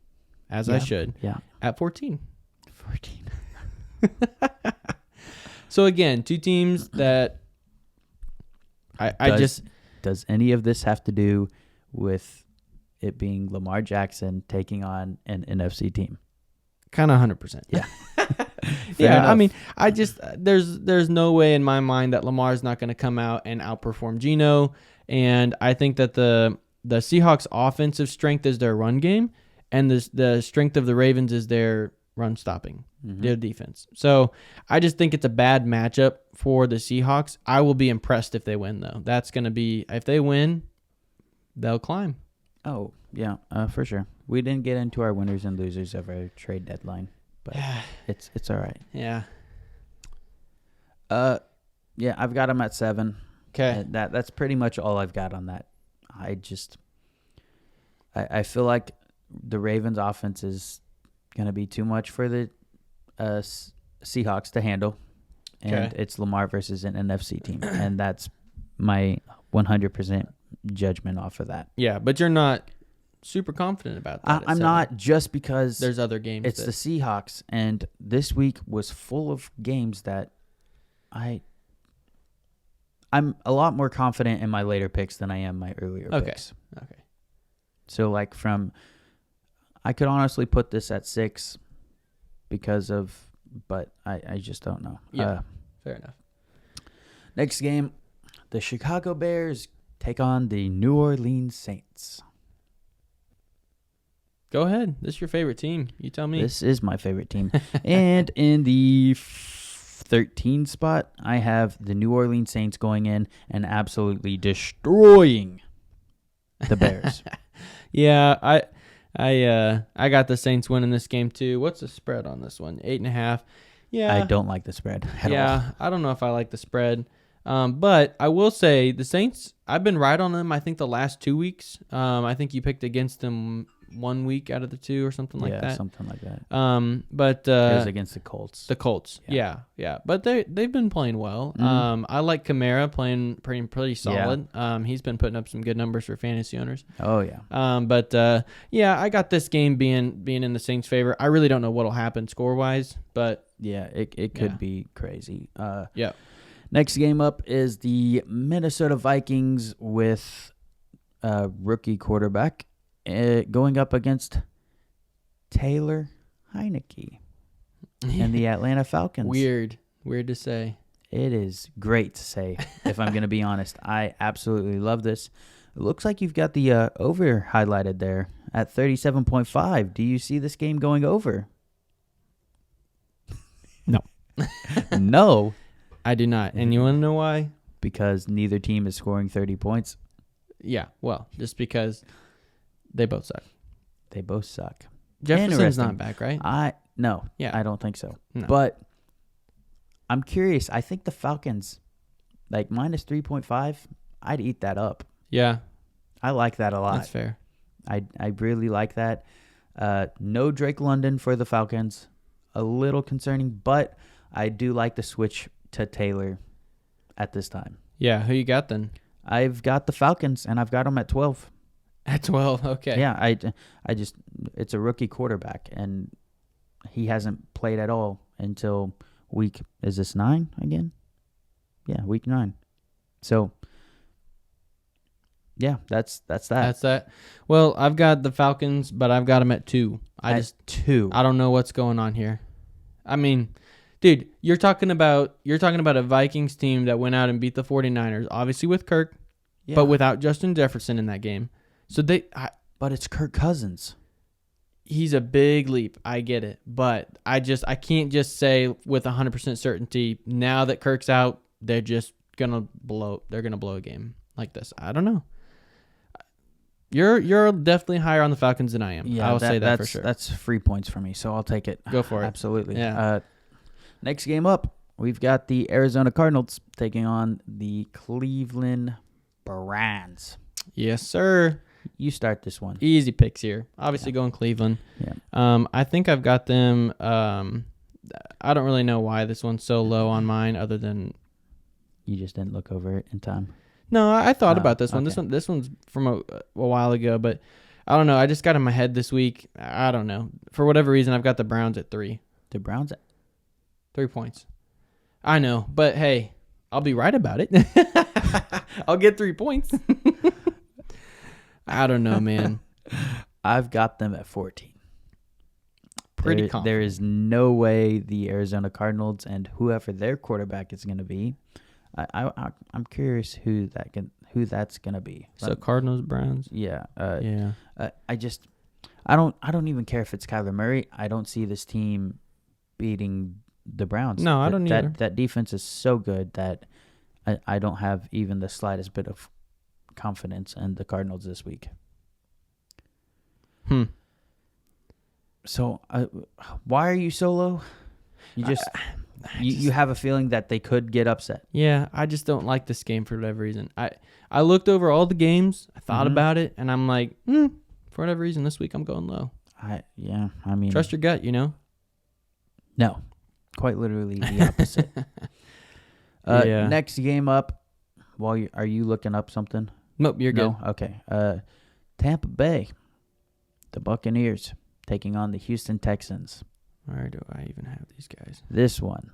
as I should. Yeah. At 14. 14. So again, two teams that Does any of this have to do with it being Lamar Jackson taking on an NFC team? kind of 100%. Yeah. Yeah, enough. I mean, there's no way in my mind that Lamar's not going to come out and outperform Geno, and I think that the Seahawks offensive strength is their run game, and the strength of the Ravens is their run stopping, their defense. So I just think it's a bad matchup for the Seahawks. I will be impressed if they win, though. That's going to be, if they win, they'll climb. Oh, yeah, for sure. We didn't get into our winners and losers of our trade deadline, but it's all right. Yeah. Yeah, I've got them at 7. Okay. That's pretty much all I've got on that. I feel like the Ravens offense is going to be too much for the Seahawks to handle. And it's Lamar versus an NFC team. And that's my 100% judgment off of that. Yeah, but you're not super confident about that. I'm not, just because there's other games. it's the Seahawks. And this week was full of games that I'm a lot more confident in my later picks than I am my earlier picks. Okay. So I could honestly put this at 6 but I just don't know. Yeah, fair enough. Next game, the Chicago Bears take on the New Orleans Saints. Go ahead. This is your favorite team. You tell me. This is my favorite team. And in the 13 spot, I have the New Orleans Saints going in and absolutely destroying the Bears. Yeah, I got the Saints winning this game too. What's the spread on this one? 8.5. Yeah, I don't like the spread at all. I don't know if I like the spread. But I will say the Saints, I've been right on them, I think, the last 2 weeks. I think you picked against them 1 week out of the 2 or something like that. Something like that. But It was against the Colts. the Colts. Yeah. But they've been playing well. Mhm. I like Kamara playing pretty solid. He's been putting up some good numbers for fantasy owners. Oh yeah. But I got this game being in the Saints' favor. I really don't know what'll happen score wise, but Yeah, it could be crazy. yeah. Next game up is the Minnesota Vikings with rookie quarterback going up against Taylor Heineke and the Atlanta Falcons. Weird to say. It is great to say, if I'm going to be honest. I absolutely love this. It looks like you've got the over highlighted there at 37.5. Do you see this game going over? No. No. I do not. And you want to know why? Because neither team is scoring 30 points. Yeah, well, just because they both suck. They both suck. Jefferson's Interesting. not back, right? I don't think so. No. But I'm curious. I think the Falcons, like minus 3.5, I'd eat that up. Yeah, I like that a lot. that's fair. I really like that. No Drake London for the Falcons. A little concerning, but I do like the switch to Taylor at this time. Yeah, who you got then? I've got the Falcons, and I've got them at 12. At 12, okay. Yeah, I just it's a rookie quarterback, and he hasn't played at all until week. Is this 9 again? Yeah, week 9. So, yeah, that's that. That's that. Well, I've got the Falcons, but I've got them at 2. At 2. I don't know what's going on here. I mean, dude, you're talking about a Vikings team that went out and beat the 49ers, obviously with Kirk, Yeah. but without Justin Jefferson in that game. So But it's Kirk Cousins. he's a big leap. I get it, but I can't just say with 100% certainty now that Kirk's out, they're just gonna blow. They're gonna blow a game like this. I don't know. You're definitely higher on the Falcons than I am. Yeah, I will say that for sure. That's free points for me, so I'll take it. Go for it. Absolutely. Yeah. Next game up, we've got the Arizona Cardinals taking on the Cleveland Browns. Yes, sir. You start this one. Easy picks here. Obviously going Cleveland. Yeah. I think I've got them. I don't really know why this one's so low on mine, other than You just didn't look over it in time. no. I thought about this one. Okay. This one's from a while ago, but I don't know. I just got in my head this week. I don't know. For whatever reason, I've got the Browns at 3. The Browns. 3 points. I know, but hey, I'll be right about it. I'll get 3 points. I don't know, man. I've got them at 14. Pretty confident. There is no way the Arizona Cardinals and whoever their quarterback is going to be. I'm curious who that's going to be. So Cardinals, Browns. Yeah. Yeah. I don't even care if it's Kyler Murray. I don't see this team beating the Browns. No, I don't either. That defense is so good that I don't have even the slightest bit of confidence in the Cardinals this week. So, why are you so low? You just you have a feeling that they could get upset. Yeah, I just don't like this game for whatever reason. I looked over all the games, I thought about it, and I'm like, for whatever reason, this week I'm going low. I mean, Trust your gut, you know? No, quite literally the opposite. Yeah. Next game up. Are you looking up something? Nope, you're good. No? Okay. Tampa Bay, the Buccaneers taking on the Houston Texans. Where do I even have these guys? This one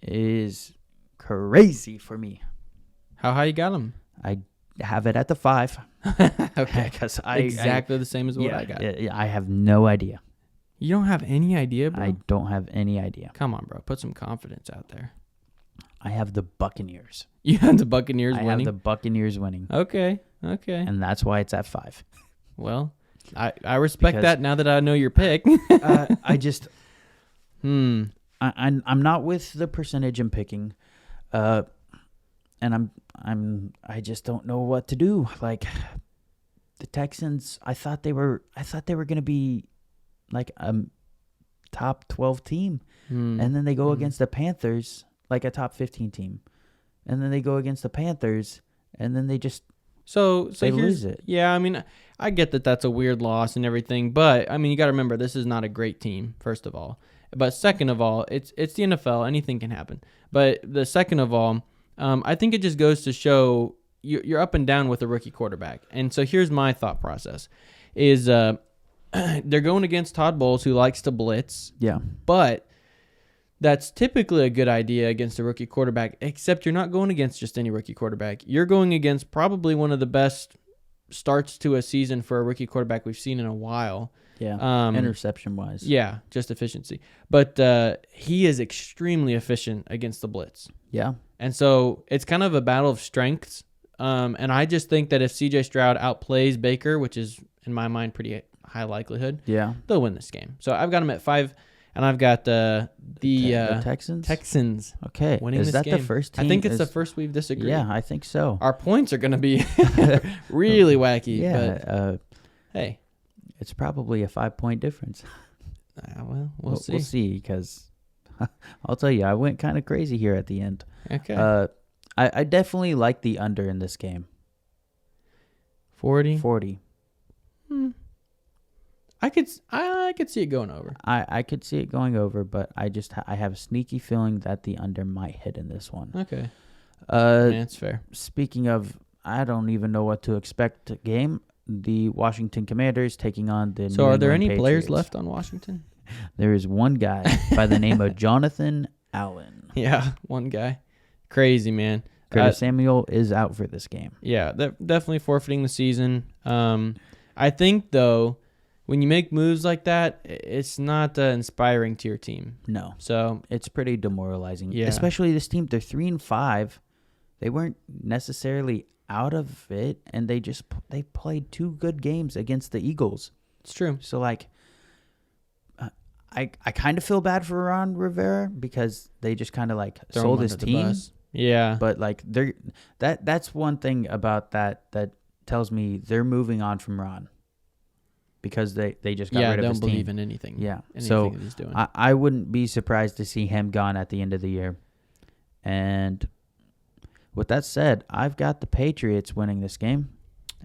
is crazy for me. How high you got them? I have it at the 5. Okay. Because exactly the same as what I got. Yeah, I have no idea. You don't have any idea, bro? I don't have any idea. Come on, bro. Put some confidence out there. I have the Buccaneers. You have the Buccaneers I winning? have the Buccaneers winning. Okay. And that's why it's at 5. Well, I respect Because- that now that I know your pick. I just... I'm I'm not with the percentage I'm picking, and I just don't know what to do. Like the Texans, I thought they were going to be like a top 12 team, and then they go against the Panthers like a top 15 team, and then they go against the Panthers, and then they just So they here's, lose it. Yeah, I mean, I get that that's a weird loss and everything, but I mean, you got to remember this is not a great team, first of all. But second of all, it's the NFL. Anything can happen. But the second of all, I think it just goes to show you're up and down with a rookie quarterback. And so here's my thought process: is they're going against Todd Bowles, who likes to blitz. Yeah. But that's typically a good idea against a rookie quarterback, except you're not going against just any rookie quarterback. You're going against probably one of the best starts to a season for a rookie quarterback we've seen in a while. Yeah. Interception-wise. Yeah, just efficiency. But he is extremely efficient against the blitz. Yeah. And so it's kind of a battle of strengths. And I just think that if C.J. Stroud outplays Baker, which is, in my mind, pretty high likelihood, Yeah. they'll win this game. So I've got them at 5. And I've got the Texans? Texans Okay. winning Is this that game. the first team? I think it's the first we've disagreed. Yeah, I think so. Our points are going to be really wacky. Yeah. But hey, it's probably a 5-point difference. well, we'll see. We'll see, because I'll tell you, I went kind of crazy here at the end. Okay. I definitely like the under in this game. 40. 40. I could see it going over. I could see it going over, but I have a sneaky feeling that the under might hit in this one. Okay. Yeah, that's fair. Speaking of, I don't even know what to expect game. The Washington Commanders taking on the So New are there England any players Patriots. left on Washington? There is one guy by the name of Jonathan Allen. Yeah, one guy. Crazy, man. Curtis Samuel is out for this game. Yeah, they're definitely forfeiting the season. I think, though, when you make moves like that, it's not inspiring to your team. No. So It's pretty demoralizing. Yeah. Especially this team. They're 3-5. They weren't necessarily out of it, and they played 2 good games against the Eagles. it's true. So, like, I kind of feel bad for Ron Rivera because they just kind of, like, Throw sold him his under the team. bus. Yeah. But, like, that's one thing about that tells me they're moving on from Ron, because they just got rid of his don't believe team. in anything. Yeah. Anything So that he's doing. I wouldn't be surprised to see him gone at the end of the year. And with that said, I've got the Patriots winning this game,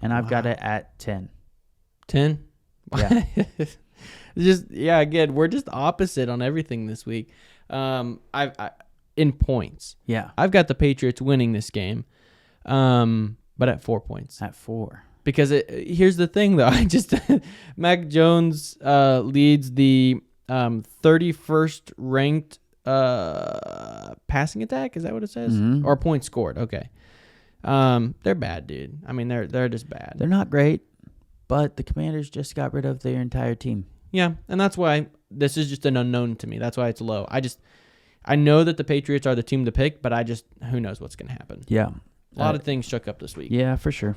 and I've got Wow. it at 10. 10? Yeah. Again, we're just opposite on everything this week. I in points. Yeah. I've got the Patriots winning this game, but at 4 points. At 4. Because here's the thing, though. Mac Jones leads the 31st ranked passing attack. Is that what it says? Mhm. Or points scored. Okay. They're bad, dude. I mean, they're just bad. They're not great, but the Commanders just got rid of their entire team. Yeah, and that's why this is just an unknown to me. That's why it's low. I know that the Patriots are the team to pick, but who knows what's going to happen. Yeah. A lot of things shook up this week. Yeah, for sure.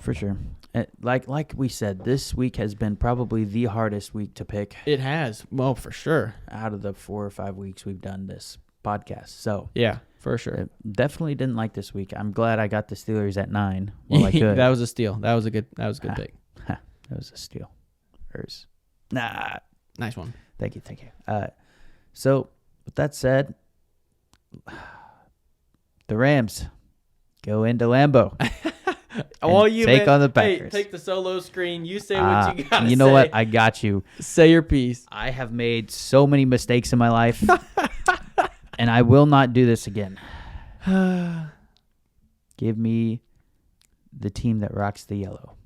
Like we said, this week has been probably the hardest week to pick It has. Well, for sure. out of the 4 or 5 weeks we've done this podcast. So Yeah, for sure. definitely didn't like this week. I'm glad I got the Steelers at 9. Well, I could. That was a steal. That was a good pick. That was a steal. Nah. Nice one. Thank you. So with that said, the Rams go into Lambeau. Take on the Packers. Take the solo screen. You say what you gotta say. You know what? I got you. Say your piece. I have made so many mistakes in my life, and I will not do this again. Give me the team that rocks the yellow.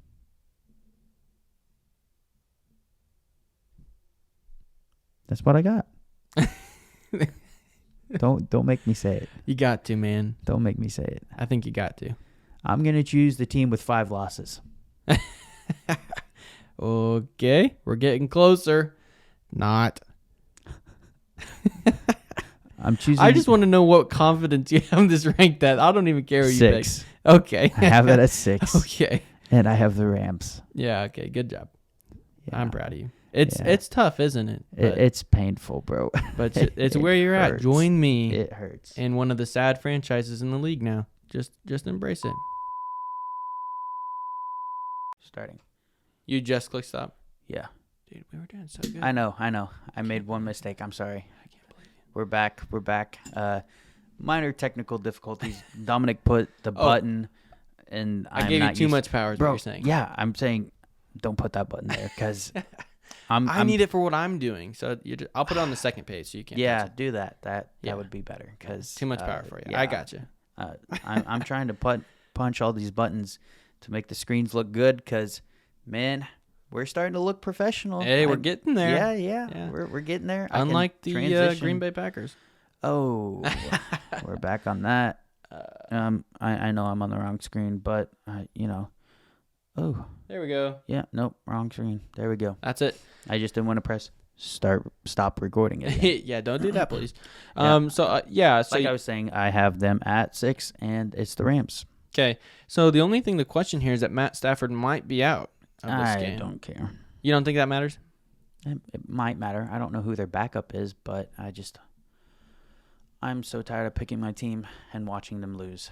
That's what I got. Don't make me say it. You got to, man. Don't make me say it. I think you got to. I'm going to choose the team with 5 losses. Okay, we're getting closer. Not. I'm choosing I just want to know what confidence you have this ranked at. I don't even care who you pick. 6. Okay. I have it at 6. Okay. And I have the Rams. Yeah, okay. Good job. Yeah. I'm proud of you. It's Yeah. it's tough, isn't it? But, It's painful, bro. but it's it where you're at. hurts. Join me It hurts. in one of the sad franchises in the league now. Just embrace it. Starting. You just click stop. Yeah. Dude, we were doing so good. I know. I made one mistake. I'm sorry. I can't believe it. We're back. Minor technical difficulties. Dominic put the button, and I I'm gave you not too used- much power is Bro, what you're saying. yeah, I'm saying don't put that button there because I need it for what I'm doing. So I'll put it on the second page so you can't. Yeah, touch it. do that. That Yeah. would be better because Too much power for you. Yeah, I got you. I'm trying to punch all these buttons to make the screens look good because, man, we're starting to look professional. Hey, we're getting there. Yeah. We're getting there. I can Unlike the transition. Green Bay Packers. Oh, we're back on that. I know I'm on the wrong screen, but oh There we go. yeah, nope, wrong screen. There we go. That's it. I just didn't want to press stop recording it. Yeah, don't do that, please. Yeah. So Like I was saying, I have them at 6, and it's the Rams. okay. So the only thing to question here is that Matt Stafford might be out of this I game. don't care. You don't think that matters? It might matter. I don't know who their backup is, but I'm so tired of picking my team and watching them lose.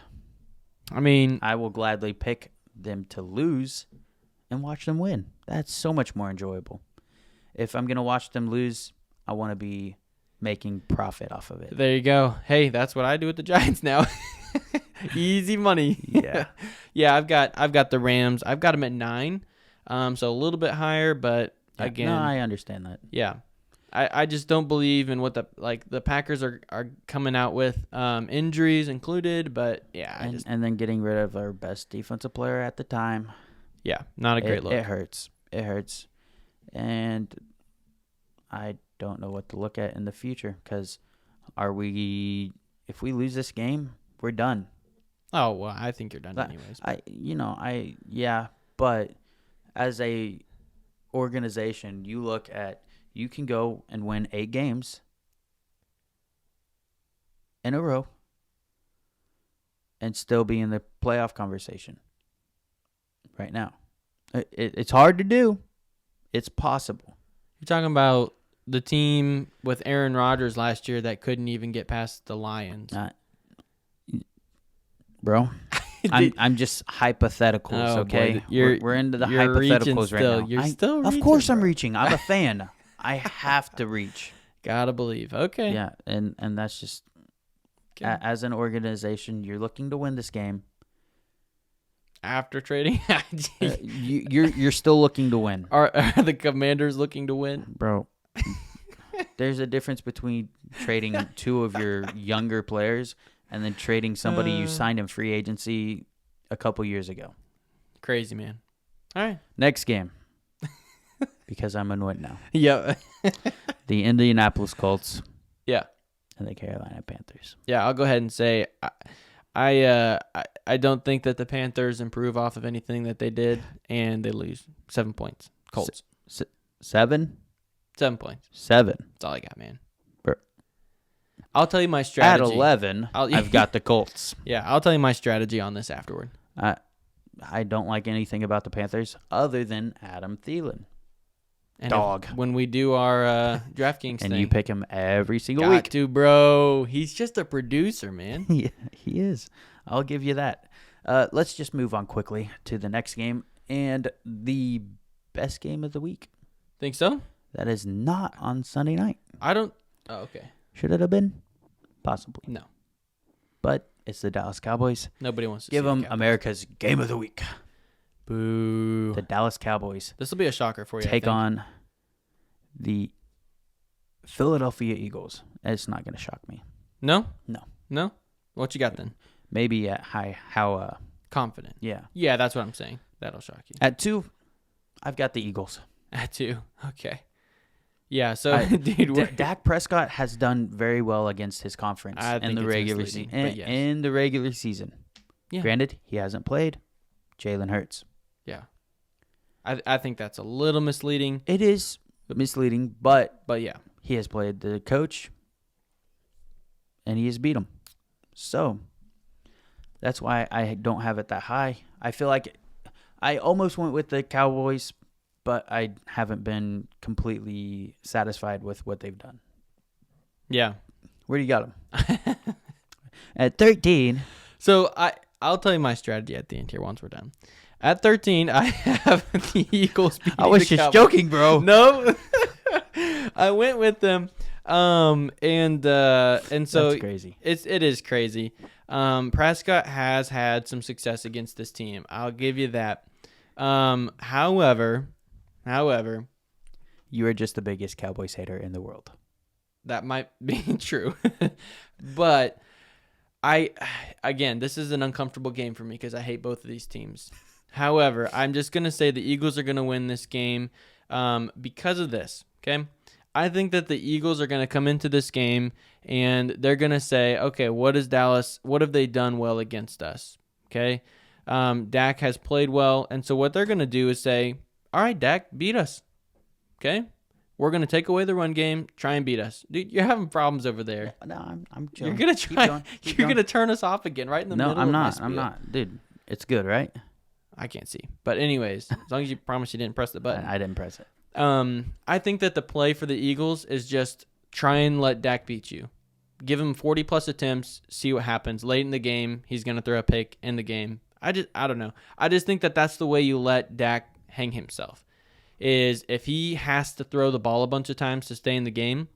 I mean, I will gladly pick them to lose and watch them win. That's so much more enjoyable. If I'm going to watch them lose, I want to be making profit off of it. there you go. Hey, that's what I do with the Giants now. Easy money. Yeah. Yeah, I've got the Rams. I've got them at 9. So a little bit higher, but again, No, I understand that. yeah. I just don't believe in what the Packers are coming out with, injuries included, but yeah, And then getting rid of our best defensive player at the time. yeah, not a great look. It hurts. It hurts. And I don't know what to look at in the future because if we lose this game, we're done. Oh, well, I think you're done But anyways. But as a organization, you can go and win 8 games in a row and still be in the playoff conversation right now. It's hard to do. It's possible. You're talking about the team with Aaron Rodgers last year that couldn't even get past the Lions. Bro, I'm just hypotheticals, Oh, okay? boy, We're into the you're reaching hypotheticals right still. now. You're still Of reaching, course I'm bro. reaching. I'm a fan. I have to reach. Gotta believe. Okay. Yeah, and that's just Okay. as an organization, you're looking to win this game. After trading, You're still looking to win, are the Commanders looking to win? bro. There's a difference between trading 2 of your younger players and then trading somebody you signed in free agency a couple years ago. Crazy, man. All right. Next game, because I'm annoyed now. Yeah. The Indianapolis Colts Yeah. and the Carolina Panthers. Yeah. I'll go ahead and say I don't think that the Panthers improve off of anything that they did, and they lose 7 points. Colts. 7? 7 points. 7. That's all I got, man. Bro. I'll tell you my At strategy. 11, I've got the Colts. Yeah, I'll tell you my strategy on this afterward. I don't like anything about the Panthers other than Adam Thielen. And Dog. when we do our DraftKings And thing. you pick him every single got week. to, bro. He's just a producer, man. Yeah, he is. I'll give you that. Let's just move on quickly to the next game and the best game of the week. Think so? That is not on Sunday night. I don't. Oh, okay. Should it have been? Possibly. No. But it's the Dallas Cowboys. Nobody wants to Give see the them Cowboys. America's game of the week. Boo. The Dallas Cowboys This will be a shocker for you. I take think. on the Philadelphia Eagles. It's not going to shock me. No? No. No? What you got then? Maybe at how Confident. yeah. Yeah, that's what I'm saying. That'll shock you. At 2, I've got the Eagles. At 2. Okay. Yeah, so, dude, Dak Prescott has done very well against his conference I in think the it's regular misleading, season. but yes. In the regular season. Yeah. Granted, he hasn't played. Jalen Hurts. Yeah. I think that's a little misleading, It is misleading, but but yeah. he has played the coach, and he has beat him. So that's why I don't have it that high. I feel like I almost went with the Cowboys, but I haven't been completely satisfied with what they've done. Yeah. Where do you got them? At 13. So I'll tell you my strategy at the end here once we're done. At 13, I have the Eagles beating I was the just Cowboys. joking, bro. No. I went with them. And so That's crazy. it is crazy. Prescott has had some success against this team. I'll give you that. However, However, You are just the biggest Cowboys hater in the world. that might be true. But again, this is an uncomfortable game for me because I hate both of these teams. However, I'm just going to say the Eagles are going to win this game because of this, okay? I think that the Eagles are going to come into this game and they're going to say, okay, what have they done well against us, okay? Dak has played well, and so what they're going to do is say, all right, Dak, beat us, okay? We're going to take away the run game, try and beat us. Dude, you're having problems over there. No, I'm You're chilling. going to try. Keep You're going. going to turn us off again right in the No, middle I'm of my not. spiel. I'm not. Dude, it's good, right? I can't see. But anyways, as long as you promise you didn't press the button. I didn't press it. I think that the play for the Eagles is just try and let Dak beat you. Give him 40-plus attempts, see what happens. Late in the game, he's going to throw a pick in the game. I don't know. I just think that that's the way you let Dak hang himself. Is if he has to throw the ball a bunch of times to stay in the game,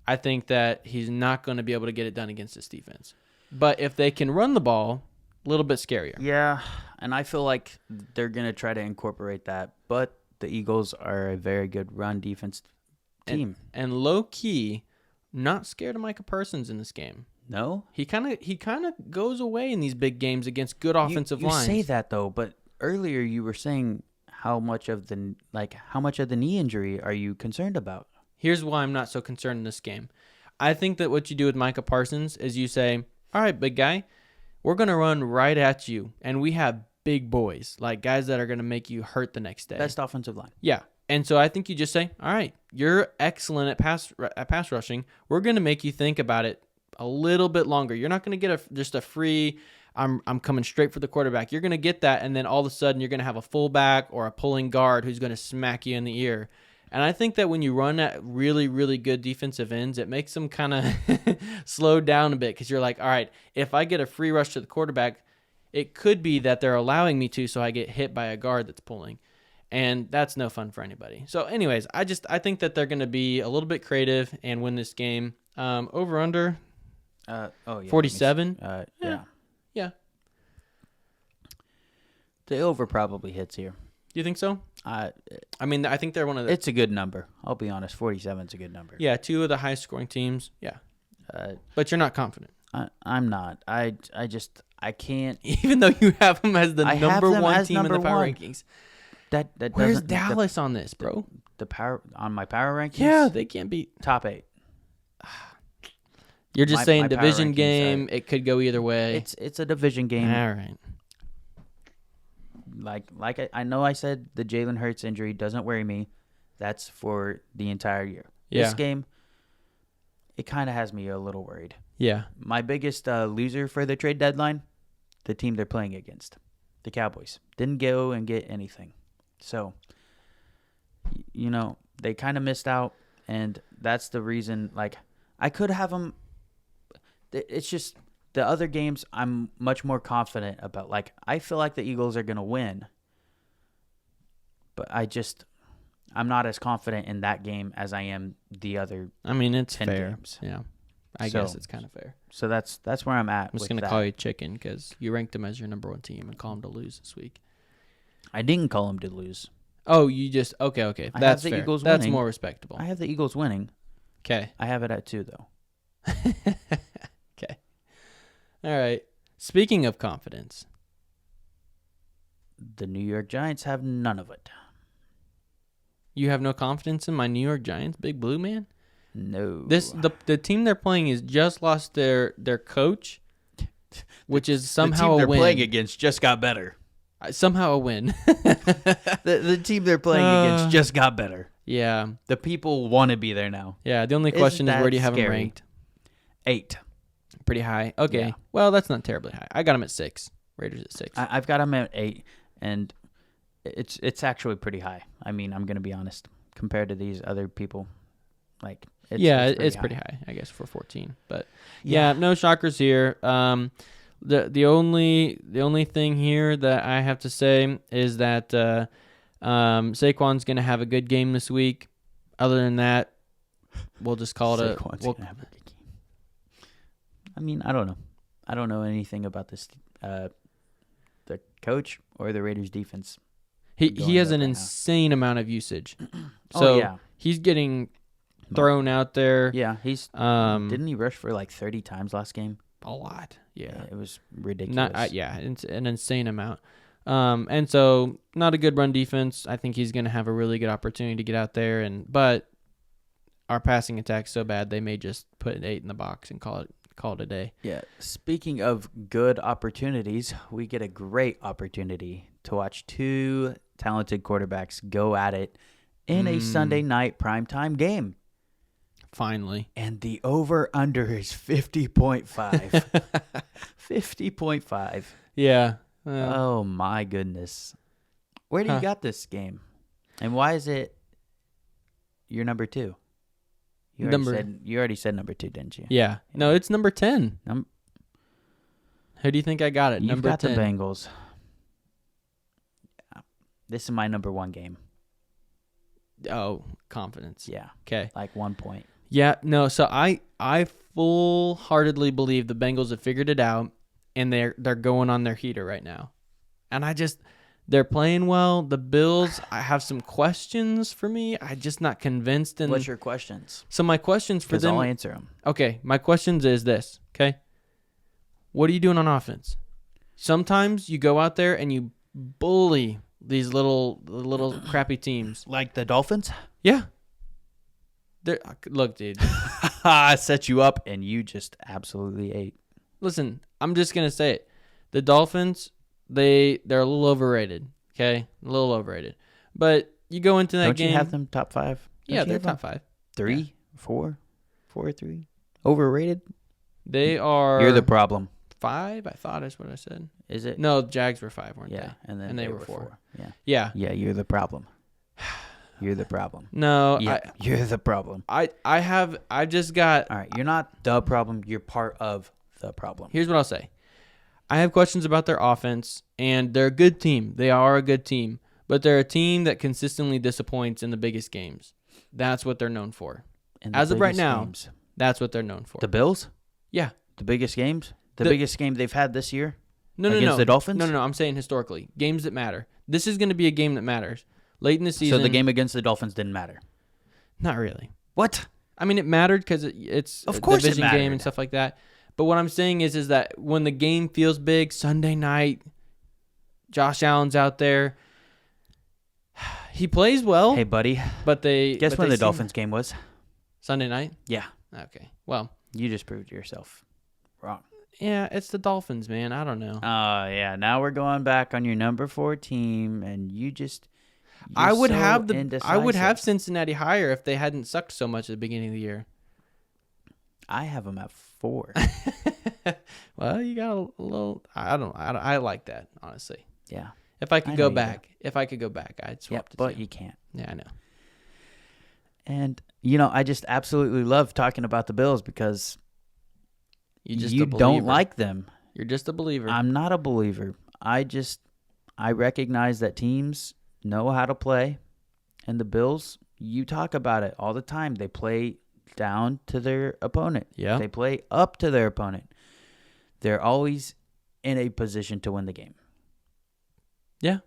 I think that he's not going to be able to get it done against this defense. But if they can run the ball, a little bit scarier. Yeah, and I feel like they're going to try to incorporate that. But the Eagles are a very good run defense team. And low key, not scared of Micah Parsons in this game. No? He kind of goes away in these big games against good offensive you lines. say that, though, but earlier you were saying how much of the knee injury are you concerned about? Here's why I'm not so concerned in this game. I think that what you do with Micah Parsons is you say, all right, big guy, we're going to run right at you, and we have big boys, like guys that are going to make you hurt the next day. Best offensive line. Yeah. And so I think you just say, all right, you're excellent at pass rushing. We're going to make you think about it a little bit longer. You're not going to get just a free, I'm coming straight for the quarterback. You're going to get that, and then all of a sudden you're going to have a fullback or a pulling guard who's going to smack you in the ear. And I think that when you run at really, really good defensive ends, it makes them kind of slow down a bit because you're like, all right, if I get a free rush to the quarterback, it could be that they're allowing me to, so I get hit by a guard that's pulling. And that's no fun for anybody. So anyways, I think that they're going to be a little bit creative and win this game. Over under 47. Yeah. Yeah. The over probably hits here. Do you think so? I mean, I think they're one of the. It's a good number. I'll be honest. 47 is a good number. Yeah, two of the highest scoring teams. Yeah. But you're not confident. I'm not. I can't. Even though you have them as the I have number them one as team in the number power one. rankings. That Where's doesn't- Dallas on this, bro? The power on my power rankings. Yeah, they can't beat. Top 8. You're just My saying power division rankings game. It could go either way. It's a division game. All right. Like I know I said the Jalen Hurts injury doesn't worry me. That's for the entire year. Yeah. This game, it kind of has me a little worried. Yeah. My biggest loser for the trade deadline, the team they're playing against, the Cowboys. Didn't go and get anything. So, they kind of missed out, and that's the reason. Like, I could have them. It's just the other games I'm much more confident about. Like, I feel like the Eagles are going to win, but I'm not as confident in that game as I am the other. I mean, it's 10 fair. games. Yeah. I guess it's kind of fair. So that's where I'm at. I'm just going to call you chicken because you ranked them as your number one team and call them to lose this week. I didn't call them to lose. Oh, you just okay. I That's have the fair. Eagles That's winning. more respectable. I have the Eagles winning. Okay. I have it at 2, though. Okay. All right. Speaking of confidence, The New York Giants have none of it. you have no confidence in my New York Giants, Big Blue man. No. The team they're playing has just lost their coach, which is somehow the team a they're win. playing against just got better. Somehow a win. The team they're playing against just got better. Yeah. The people want to be there now. Yeah. The only Isn't question is where that do you have them scary? ranked? 8. Pretty high. Okay. Yeah. Well, that's not terribly high. I got them at 6. Raiders at 6. I've got them at 8, and it's actually pretty high. I mean, I'm gonna be honest compared to these other people. Like, it's pretty high, I guess, for 14. But yeah, no shockers here. The only thing here that I have to say is that Saquon's gonna have a good game this week. Other than that, we'll just call it Saquon's gonna have a good game. I mean, I don't know. I don't know anything about this, the coach or the Raiders defense. He going has up an right now. insane amount of usage. Oh, So yeah. he's getting thrown out there. Yeah, he's didn't he rush for like 30 times last game? A lot. Yeah. It was ridiculous. It's an insane amount. And so not a good run defense. I think he's going to have a really good opportunity to get out there, but our passing attack's so bad they may just put an 8 in the box and call it a day. Yeah. Speaking of good opportunities, we get a great opportunity to watch two talented quarterbacks go at it in a Sunday night primetime game. Finally. And the over-under is 50.5. 50.5. Yeah. Oh, my goodness. Where do you got this game? And why is it your number 2? You already said number 2, didn't you? Yeah. No, it's number 10. Num- Who do you think I got it? You've Number got 10. the Bengals. This is my number 1 game. Oh, confidence. Yeah. Okay. Like 1 point. Yeah, no, so I full-heartedly believe the Bengals have figured it out, and they're going on their heater right now. And they're playing well. The Bills, I have some questions for me. I'm just not convinced. And What's your questions? so my questions for Because them. I'll answer them. Okay, my questions is this, okay? What are you doing on offense? Sometimes you go out there and you bully these little crappy teams. Like the Dolphins? Yeah. Look, dude. I set you up, and you just absolutely ate. Listen, I'm just gonna say it. The Dolphins, they're a little overrated. Okay, a little overrated. But you go into that Don't game. you have them top 5? Yeah, they're top 5. 3, 4, 4, 3. Overrated? They are. You're the problem. 5. I thought is what I said. Is it? No, the Jags were 5, weren't Yeah, they? and then they they were were 4. Yeah. Yeah. Yeah, you're the problem. You're the problem. No, Yeah, you're the problem. I just got. All right, you're not the problem. You're part of the problem. Here's what I'll say. I have questions about their offense, and they're a good team. They are a good team, but they're a team that consistently disappoints in the biggest games. That's what they're known for. In the As of right biggest now, games. that's what they're known for. The Bills? Yeah. The biggest games? The biggest game they've had this year? No, Against the Dolphins? No. I'm saying historically. Games that matter. This is going to be a game that matters. Late in the season. So the game against the Dolphins didn't matter? Not really. What? I mean, it mattered because it's Of a course it division game mattered. and stuff like that. But what I'm saying is that when the game feels big, Sunday night, Josh Allen's out there. He plays well. Hey, buddy. But Guess when the Dolphins game was? Sunday night? Yeah. Okay. Well, You just proved yourself wrong. yeah, it's the Dolphins, man. I don't know. Oh, yeah. Now we're going back on your number 4 team, and you just... I would so have indecisive. Cincinnati higher if they hadn't sucked so much at the beginning of the year. I have them at 4. Well, you got a little. I like that, honestly. Yeah. If I could I go know you back, I'd swap Yep, the but team. you can't. Yeah, I know. And, I just absolutely love talking about the Bills because You don't like them. You're just a believer. I'm not a believer. I recognize that teams know how to play, and the Bills, you talk about it all the time. They play down to their opponent. Yeah. They play up to their opponent. They're always in a position to win the game. Yeah,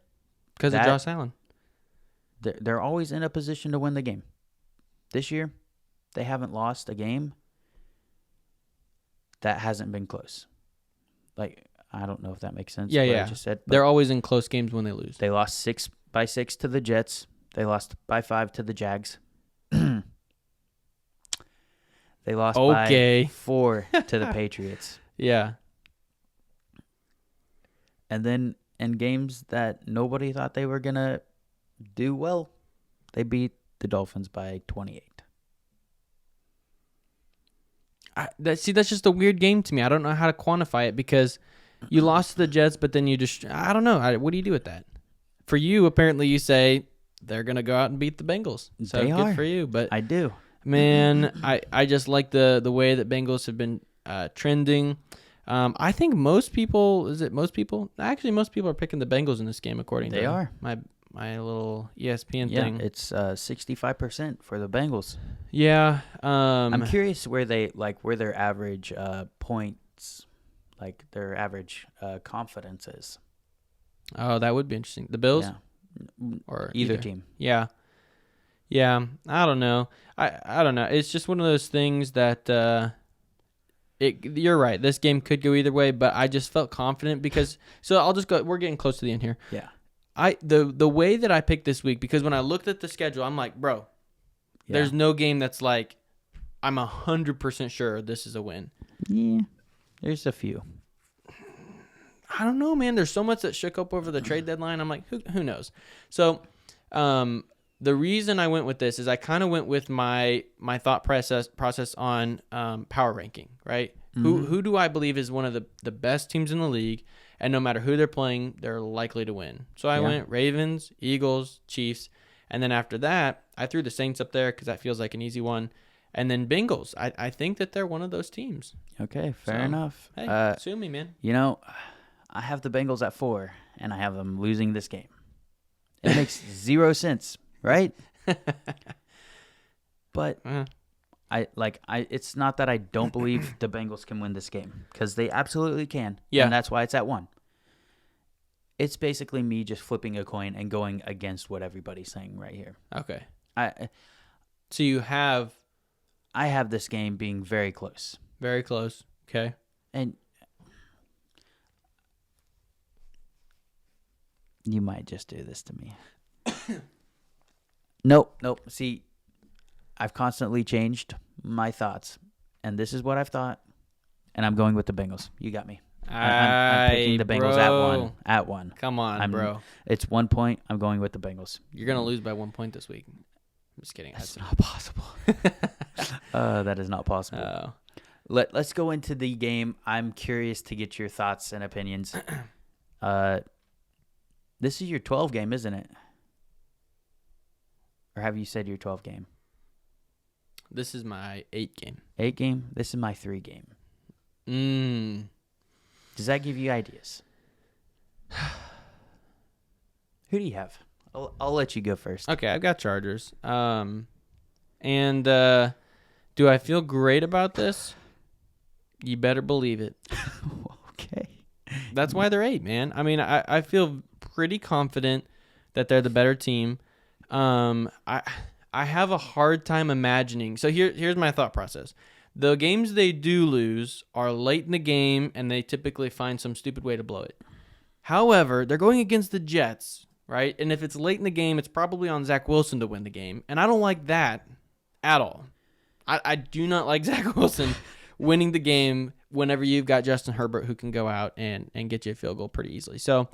because of That- Josh Allen. They're always in a position to win the game. This year, they haven't lost a game that hasn't been close. Like, I don't know if that makes sense. Yeah, what I yeah. just said, but They're always in close games when they lose. they lost 6-6 to the Jets. They lost by 5 to the Jags. They lost Okay. by 4 to the Patriots. Yeah. And then in games that nobody thought they were going to do well, they beat the Dolphins by 28. That's just a weird game to me. I don't know how to quantify it because you lost to the Jets, but then I don't know. What do you do with that? For you, apparently you say they're going to go out and beat the Bengals. So They good are. for you. But I do. man, I just like the way that Bengals have been trending. I think most people Actually, most people are picking the Bengals in this game according They to are. my little ESPN Yeah, thing. it's 65% for the Bengals. Yeah. I'm curious where their average points, like their average confidence is. Oh, that would be interesting. The Bills? Yeah. or Either team. Yeah. Yeah. I don't know. I don't know. It's just one of those things that you're right. This game could go either way, but I just felt confident because so I'll just go. We're getting close to the end here. Yeah. The way that I picked this week, because when I looked at the schedule, I'm like, bro, there's no game that's like I'm 100% sure this is a win. Yeah. There's a few. I don't know, man. There's so much that shook up over the trade deadline. I'm like, who knows? So, the reason I went with this is I kind of went with my thought process on power ranking, right? Mm-hmm. Who do I believe is one of the best teams in the league, and no matter who they're playing, they're likely to win. So I went Ravens, Eagles, Chiefs, and then after that, I threw the Saints up there because that feels like an easy one, and then Bengals. I think that they're one of those teams. Okay, fair enough. Hey, sue me, man. You know, I have the Bengals at 4, and I have them losing this game. It makes 0 sense. Right? But it's not that I don't believe the Bengals can win this game, because they absolutely can. Yeah. And that's why it's at 1. It's basically me just flipping a coin and going against what everybody's saying right here. Okay. So I have this game being very close. Very close. Okay. And you might just do this to me. Nope. See, I've constantly changed my thoughts, and this is what I've thought, and I'm going with the Bengals. You got me. I'm picking the Bengals at 1. Come on, bro. It's 1 point. I'm going with the Bengals. You're going to lose by 1 point this week. I'm just kidding. That's not possible. That is not possible. Oh. Let's go into the game. I'm curious to get your thoughts and opinions. This is your 12 game, isn't it? Or have you said your 12 game? This is my 8 game. 8 game? This is my 3 game. Does that give you ideas? Who do you have? I'll let you go first. Okay, I've got Chargers. And do I feel great about this? You better believe it. Okay. That's why they're 8, man. I mean, I feel pretty confident that they're the better team. I have a hard time imagining. So here's my thought process. The games they do lose are late in the game, and they typically find some stupid way to blow it. However, they're going against the Jets, right? And if it's late in the game, it's probably on Zach Wilson to win the game. And I don't like that at all. I do not like Zach Wilson winning the game whenever you've got Justin Herbert who can go out and get you a field goal pretty easily. So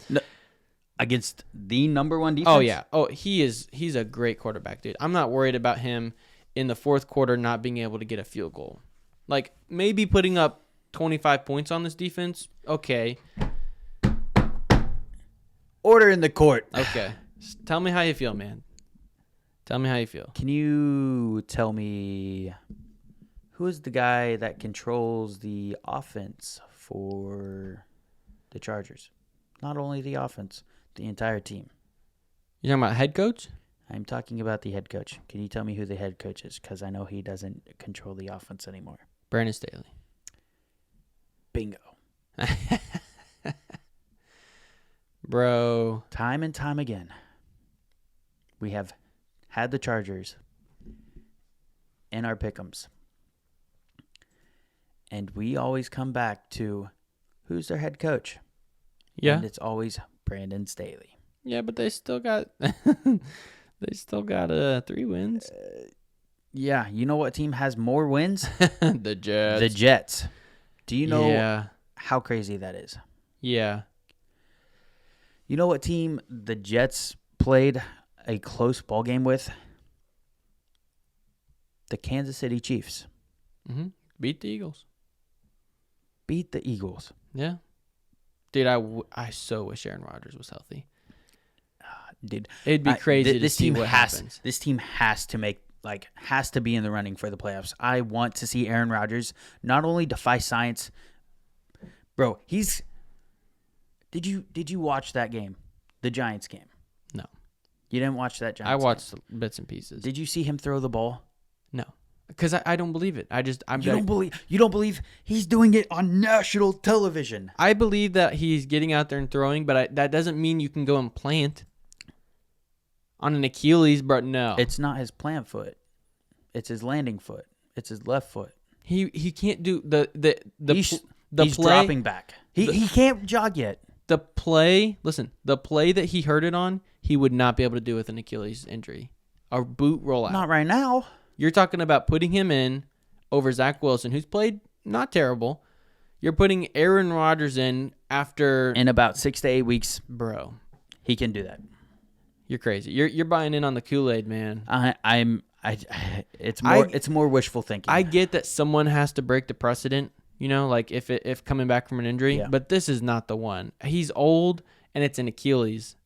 against the number 1 defense? Oh, yeah. Oh, he's a great quarterback, dude. I'm not worried about him in the fourth quarter not being able to get a field goal. Like, maybe putting up 25 points on this defense, okay. Order in the court. Okay. Tell me how you feel, man. Tell me how you feel. Can you tell me who is the guy that controls the offense for the Chargers? Not only the offense, the entire team. You're talking about head coach? I'm talking about the head coach. Can you tell me who the head coach is? Because I know he doesn't control the offense anymore. Brandon Staley. Bingo. Bro. Time and time again, we have had the Chargers in our pick'ems. And we always come back to who's their head coach. Yeah. And it's always Brandon Staley. Yeah, but they still got 3 wins. Yeah, you know what team has more wins? The Jets. The Jets. Do you know how crazy that is? Yeah. You know what team the Jets played a close ball game with? The Kansas City Chiefs. Mm-hmm. Beat the Eagles. Beat the Eagles. Yeah. Dude, I so wish Aaron Rodgers was healthy. Dude, it'd be crazy to see what happens. This team has to be in the running for the playoffs. I want to see Aaron Rodgers not only defy science, bro. Did you watch that game, the Giants game? No, you didn't watch that Giants. I watched game. Bits and pieces. Did you see him throw the ball? No, because I don't believe it. You don't believe he's doing it on national television. I believe that he's getting out there and throwing, but that doesn't mean you can go and plant. On an Achilles, bro, no. It's not his plant foot. It's his landing foot. It's his left foot. He can't do the He's play. dropping back. He can't jog yet. The play that he hurt it on, he would not be able to do with an Achilles injury. A boot rollout. Not right now. You're talking about putting him in over Zach Wilson, who's played not terrible. You're putting Aaron Rodgers in after In about 6 to 8 weeks, bro. he can do that. You're crazy. You're buying in on the Kool-Aid, man. It's more wishful thinking. I get that someone has to break the precedent, like if coming back from an injury, Yeah. but this is not the one. He's old and it's an Achilles.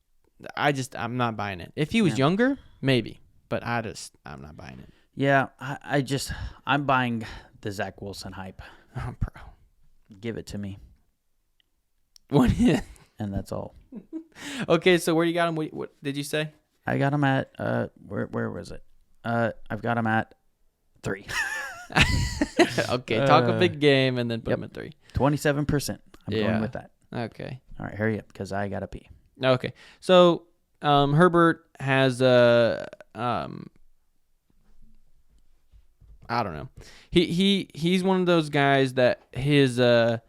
I'm not buying it. If he was younger, maybe, but I'm not buying it. Yeah, I'm buying the Zach Wilson hype. Oh, bro. Give it to me, What? and that's all. Okay, so where you got him? What did you say? I got him at where was it? I've got him at 3. Okay, talk a big game and then put him at 3. 27%. I'm Yeah. going with that. Okay. All right, hurry up because I gotta pee. Okay. So Herbert has I don't know. He's one of those guys that his what's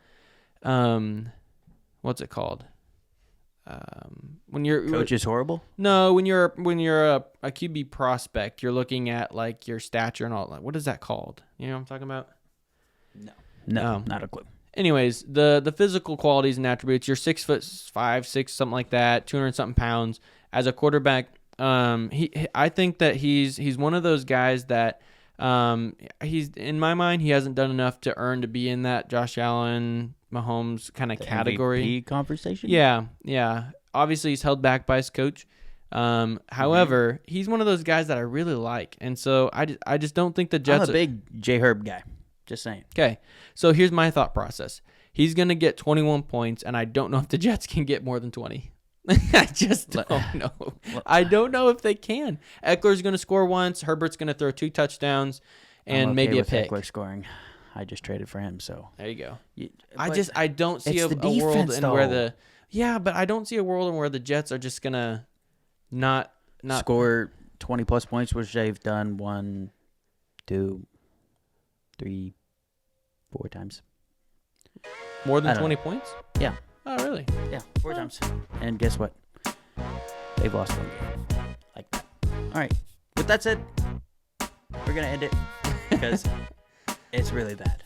it called? When you're Coach is horrible. No, when you're a QB prospect, you're looking at like your stature and all that. What is that called? You know what I'm talking about? No, not a clue. Anyways, the physical qualities and attributes. You're 6'5", 6 something like that, 200 something pounds. As a quarterback, I think that he's one of those guys that he's in my mind he hasn't done enough to earn to be in that Josh Allen, Mahomes kind of category. MVP conversation. Yeah. Obviously, he's held back by his coach. However, he's one of those guys that I really like, and so I just don't think the Jets. I'm a big J Herb guy. Just saying. Okay, so here's my thought process. He's gonna get 21 points, and I don't know if the Jets can get more than 20. I just don't know. I don't know if they can. Eckler's gonna score once. Herbert's gonna throw 2 touchdowns, and I'm okay maybe a with pick. Eckler scoring. I just traded for him, so There you go. But I don't see it's a the world defense, in where though. but I don't see a world in where the Jets are just gonna not score 20 plus points, which they've done 1, 2, 3, 4 times. more than I don't 20 points. Yeah, Oh, really? yeah, 4 times. And guess what? They've lost 1 game. Like that. All right. With that said, we're gonna end it because it's really bad.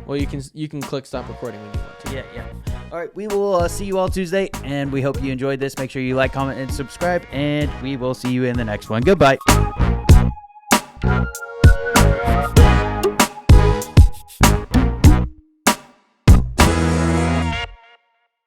Well, you can click stop recording when you want to. Yeah. All right, we will see you all Tuesday, and we hope you enjoyed this. Make sure you like, comment, and subscribe, and we will see you in the next one. Goodbye.